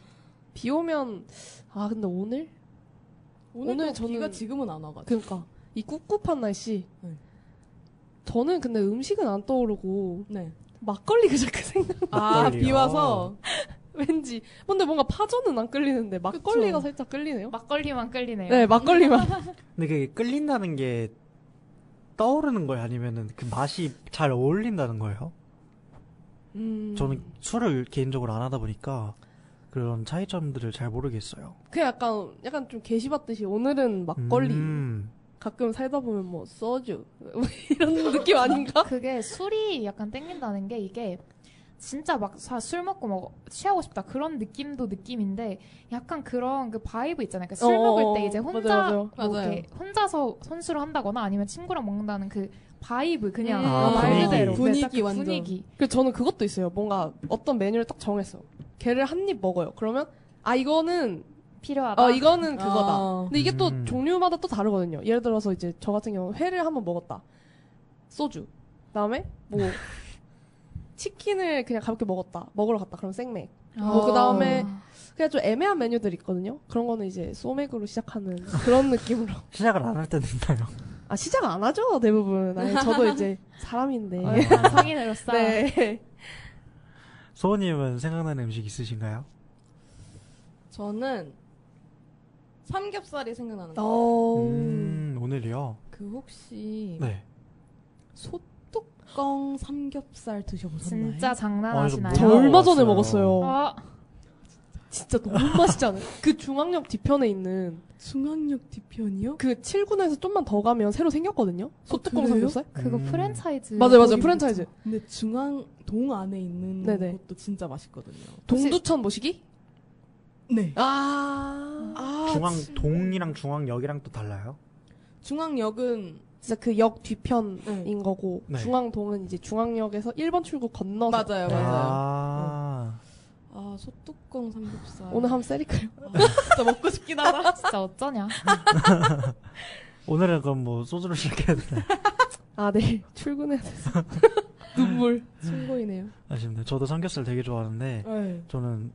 비 오면 근데 오늘 오늘 저는- 비가 지금은 안 와가지고. 그러니까 이 꿉꿉한 날씨. 네. 저는 근데 음식은 안 떠오르고 네. 막걸리가 자꾸 생각. 아, 막걸리요? 비 와서. 왠지. 근데 뭔가 파전은 안 끌리는데 막걸리가 그쵸. 살짝 끌리네요. 막걸리만 끌리네요. 네, 막걸리만. 근데 그게 끌린다는 게 떠오르는 거예요? 아니면은 그 맛이 잘 어울린다는 거예요? 저는 술을 개인적으로 안 하다 보니까 그런 차이점들을 잘 모르겠어요. 그냥 약간 좀 게시받듯이 오늘은 막걸리. 음. 가끔 살다 보면 뭐 소주 이런 느낌 아닌가? 그게 술이 약간 땡긴다는 게 이게 진짜 막 술 먹고 뭐 취하고 싶다 그런 느낌도 느낌인데 약간 그런 그 바이브 있잖아요. 술 먹을 때 이제 혼자 맞아요. 뭐 맞아요. 이렇게 혼자서 선수를 한다거나 아니면 친구랑 먹는다는 그 바이브 그냥 아, 말 분위기. 그대로 분위기 딱 그 완전. 분위기. 그래서 저는 그것도 있어요. 뭔가 어떤 메뉴를 딱 정했어. 걔를 한 입 먹어요. 그러면 이거는 필요하다. 이거는 그거다. 아. 근데 이게 또 음. 종류마다 또 다르거든요. 예를 들어서 이제 저 같은 경우는 회를 한번 먹었다. 소주. 그다음에 뭐 치킨을 그냥 가볍게 먹었다. 먹으러 갔다. 그럼 생맥. 뭐 그다음에 그냥 좀 애매한 메뉴들 있거든요. 그런 거는 이제 소맥으로 시작하는 그런 느낌으로. 시작을 안 할 때도 있나요? 시작 안 하죠, 대부분. 아니, 저도 이제 사람인데. 성인으로서 네. 소호님은 생각나는 음식 있으신가요? 저는 삼겹살이 생각나는 거. 오늘이요? 그 혹시 네. 소뚜껑 삼겹살 드셔보셨나요? 진짜 장난하시나요? 저 저 얼마 전에 먹었어요. 먹었어요. 진짜 너무 맛있지 않아요? 그 중앙역 뒤편에 있는 중앙역 뒤편이요? 그 7군에서 좀만 더 가면 새로 생겼거든요? 소뚜껑 그래요? 삼겹살? 그거 프랜차이즈. 맞아요. 거기 프랜차이즈. 근데 중앙동 안에 있는 네네. 곳도 진짜 맛있거든요. 동두천 모시기? 네. 중앙동이랑 중앙역이랑 또 달라요? 중앙역은 진짜 그 역 뒤편인 네. 거고 네. 중앙동은 이제 중앙역에서 1번 출구 건너서 맞아요, 아. 소뚜껑 삼겹살. 오늘 한번 세리까요? 진짜 먹고 싶긴 하다. 진짜 어쩌냐? 오늘은 그럼 뭐 소주로 시작해야 되나요? 네. 출근해야 돼서. 눈물. 충고이네요. 아쉽네. 저도 삼겹살 되게 좋아하는데 네. 저는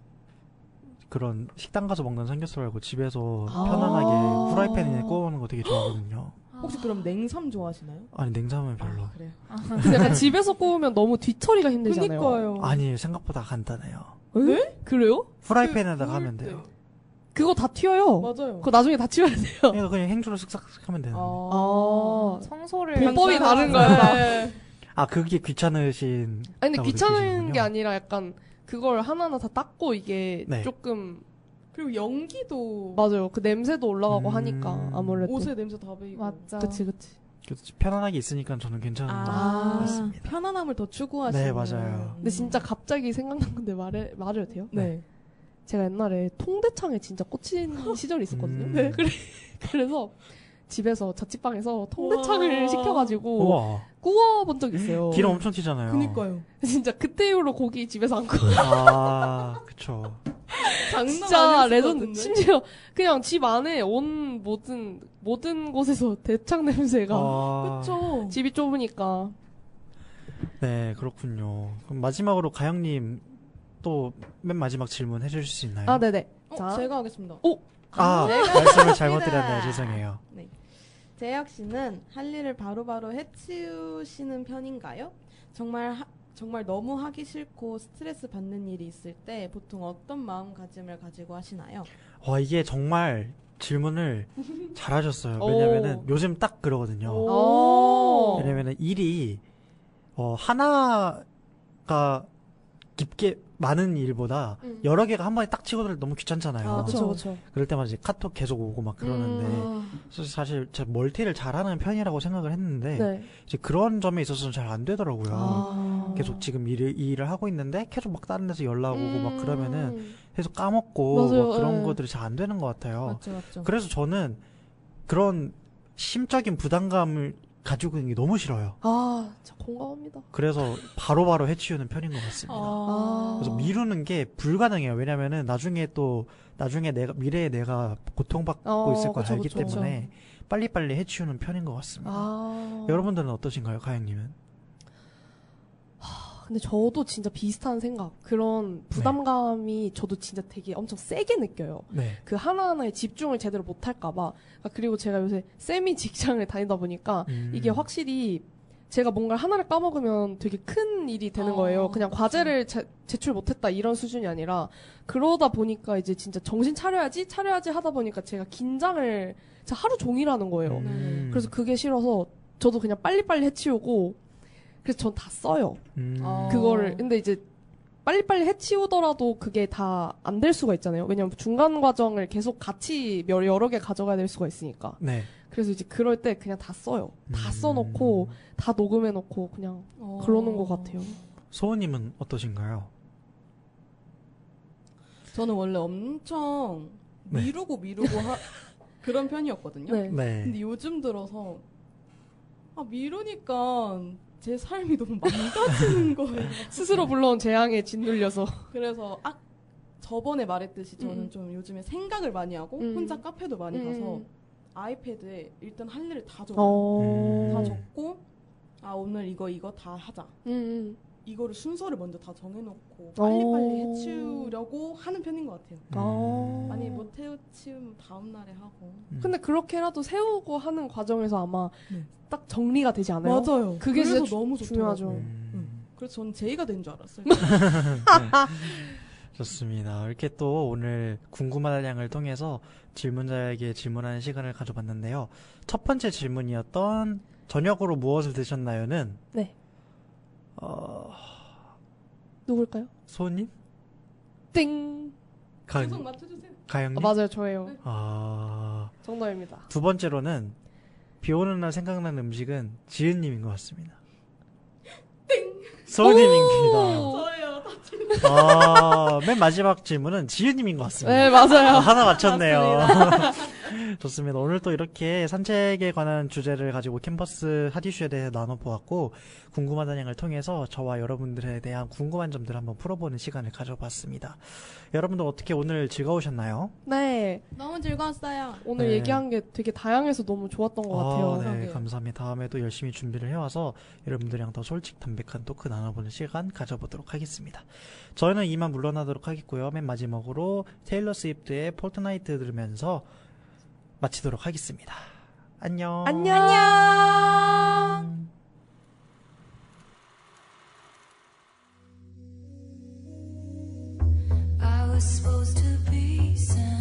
그런 식당 가서 먹는 삼겹살 말고 집에서 아. 편안하게 후라이팬에 구워 먹는 거 되게 좋아하거든요. 혹시 그럼 냉삼 좋아하시나요? 아니 냉삼은 별로. 그래요. 근데 약간 집에서 구우면 너무 뒤처리가 힘들잖아요. 그니까요. 아니 생각보다 간단해요. 네? 그래요? 후라이팬에다가 그 하면 구울 돼요. 그거 다 튀어요. 맞아요. 그거 나중에 다 치워야 돼요. 그러니까 그냥 행주로 쓱싹 하면 되는데. 청소를 비법이 다른 간단하게 거야. 네. 그게 귀찮으신. 아니 근데 라고 귀찮은 느끼시는군요. 게 아니라 약간 그걸 하나하나 다 닦고 이게 네. 조금 그리고 연기도 맞아요. 그 냄새도 올라가고 하니까 아무래도. 옷에 냄새 다 배이고. 맞죠. 그치. 그래서 편안하게 있으니까 저는 괜찮은 것 같습니다. 편안함을 더 추구하시는. 네, 맞아요. 근데 진짜 갑자기 생각난 건데 말해도 돼요? 네. 제가 옛날에 통대창에 진짜 꽂힌 시절이 있었거든요. 네. 그래서 집에서 자취방에서 통대창을 우와. 시켜가지고 우와. 구워본 적 있어요. 기름 엄청 튀잖아요. 그니까요. 진짜 그때 이후로 고기 집에서 안 구워. 그쵸. 장난 진짜 아닐 것 레전드. 같은데? 심지어 그냥 집 안에 온 모든 곳에서 대창 냄새가. 그쵸. 집이 좁으니까. 네, 그렇군요. 그럼 마지막으로 가영님 또 맨 마지막 질문 해주실 수 있나요? 네네. 제가 하겠습니다. 말씀을 잘못 드렸네요. 죄송해요. 재혁 씨는 할 일을 바로바로 해치우시는 편인가요? 정말 너무 하기 싫고 스트레스 받는 일이 있을 때 보통 어떤 마음가짐을 가지고 하시나요? 이게 정말 질문을 잘하셨어요. 왜냐면은 요즘 딱 그러거든요. 왜냐면은 일이 하나가 깊게 많은 일보다 여러 개가 한 번에 딱 치고들 너무 귀찮잖아요. 그쵸. 그럴 때마다 이제 카톡 계속 오고 막 그러는데 사실 제가 멀티를 잘하는 편이라고 생각을 했는데 네. 이제 그런 점에 있어서는 잘 안 되더라고요. 계속 지금 이 일을 하고 있는데 계속 막 다른 데서 연락 오고 막 그러면은 계속 까먹고 맞아요. 막 그런 네. 것들이 잘 안 되는 것 같아요. 맞죠. 그래서 저는 그런 심적인 부담감을 가지고 있는 게 너무 싫어요. 아, 진짜 공감합니다. 그래서 바로바로 해치우는 편인 것 같습니다. 그래서 미루는 게 불가능해요. 왜냐면은 나중에 미래에 내가 고통받고 있을 걸 그쵸, 알기 그쵸. 때문에 빨리빨리 해치우는 편인 것 같습니다. 여러분들은 어떠신가요, 가영님은? 근데 저도 진짜 비슷한 생각. 그런 부담감이 저도 진짜 되게 엄청 세게 느껴요. 네. 그 하나하나에 집중을 제대로 못할까봐. 그리고 제가 요새 세미 직장을 다니다 보니까 이게 확실히 제가 뭔가 하나를 까먹으면 되게 큰 일이 되는 거예요. 그냥 과제를 제출 못했다 이런 수준이 아니라 그러다 보니까 이제 진짜 정신 차려야지 하다 보니까 제가 긴장을 진짜 하루 종일 하는 거예요. 그래서 그게 싫어서 저도 그냥 빨리빨리 해치우고 그래서 전 다 써요. 그거를. 근데 이제 빨리빨리 해치우더라도 그게 다 안 될 수가 있잖아요. 왜냐면 중간 과정을 계속 같이 여러 개 가져가야 될 수가 있으니까. 네. 그래서 이제 그럴 때 그냥 다 써요. 다 써놓고 다 녹음해놓고 그냥 그러는 것 같아요. 소은님은 어떠신가요? 저는 원래 엄청 네. 미루고 그런 편이었거든요. 네. 네. 근데 요즘 들어서 미루니까 제 삶이 너무 망가지는 거예요. 스스로 불러온 재앙에 짓눌려서. 그래서 저번에 말했듯이 저는 좀 요즘에 생각을 많이 하고 혼자 카페도 많이 가서 아이패드에 일단 할 일을 다 적어요. 다 적고 오늘 이거 다 하자. 이거를 순서를 먼저 다 정해놓고 빨리빨리 해치우려고 하는 편인 것 같아요. 아니 못 해치우면 다음 날에 하고. 근데 그렇게라도 세우고 하는 과정에서 아마 딱 정리가 되지 않아요? 맞아요. 그게 그래서 진짜 너무 중요하죠. 그래서 저는 제이가 된 줄 알았어요. 좋습니다. 이렇게 또 오늘 궁금한 양을 통해서 질문자에게 질문하는 시간을 가져봤는데요. 첫 번째 질문이었던 저녁으로 무엇을 드셨나요는 네. 누굴까요? 소은님? 띵. 계속 맞춰주세요. 가영님? 맞아요, 저예요. 정답입니다. 두 번째로는 비 오는 날 생각나는 음식은 지은님인 것 같습니다. 띵! 소은님입니다. 저예요. 맨 마지막 질문은 지은님인 것 같습니다. 네, 맞아요. 하나 맞췄네요. 좋습니다. 오늘 또 이렇게 산책에 관한 주제를 가지고 캠퍼스 핫이슈에 대해 나눠보았고 궁금하다는 양을 통해서 저와 여러분들에 대한 궁금한 점들을 한번 풀어보는 시간을 가져봤습니다. 여러분들 어떻게 오늘 즐거우셨나요? 네. 너무 즐거웠어요. 오늘 네. 얘기한 게 되게 다양해서 너무 좋았던 것 같아요. 네, 그러게요. 감사합니다. 다음에도 열심히 준비를 해와서 여러분들이랑 더 솔직 담백한 토크 나눠보는 시간 가져보도록 하겠습니다. 저희는 이만 물러나도록 하겠고요. 맨 마지막으로 테일러 스위프트의 폴트나이트 들으면서 마치도록 하겠습니다. 안녕. 안녕. I was supposed to be some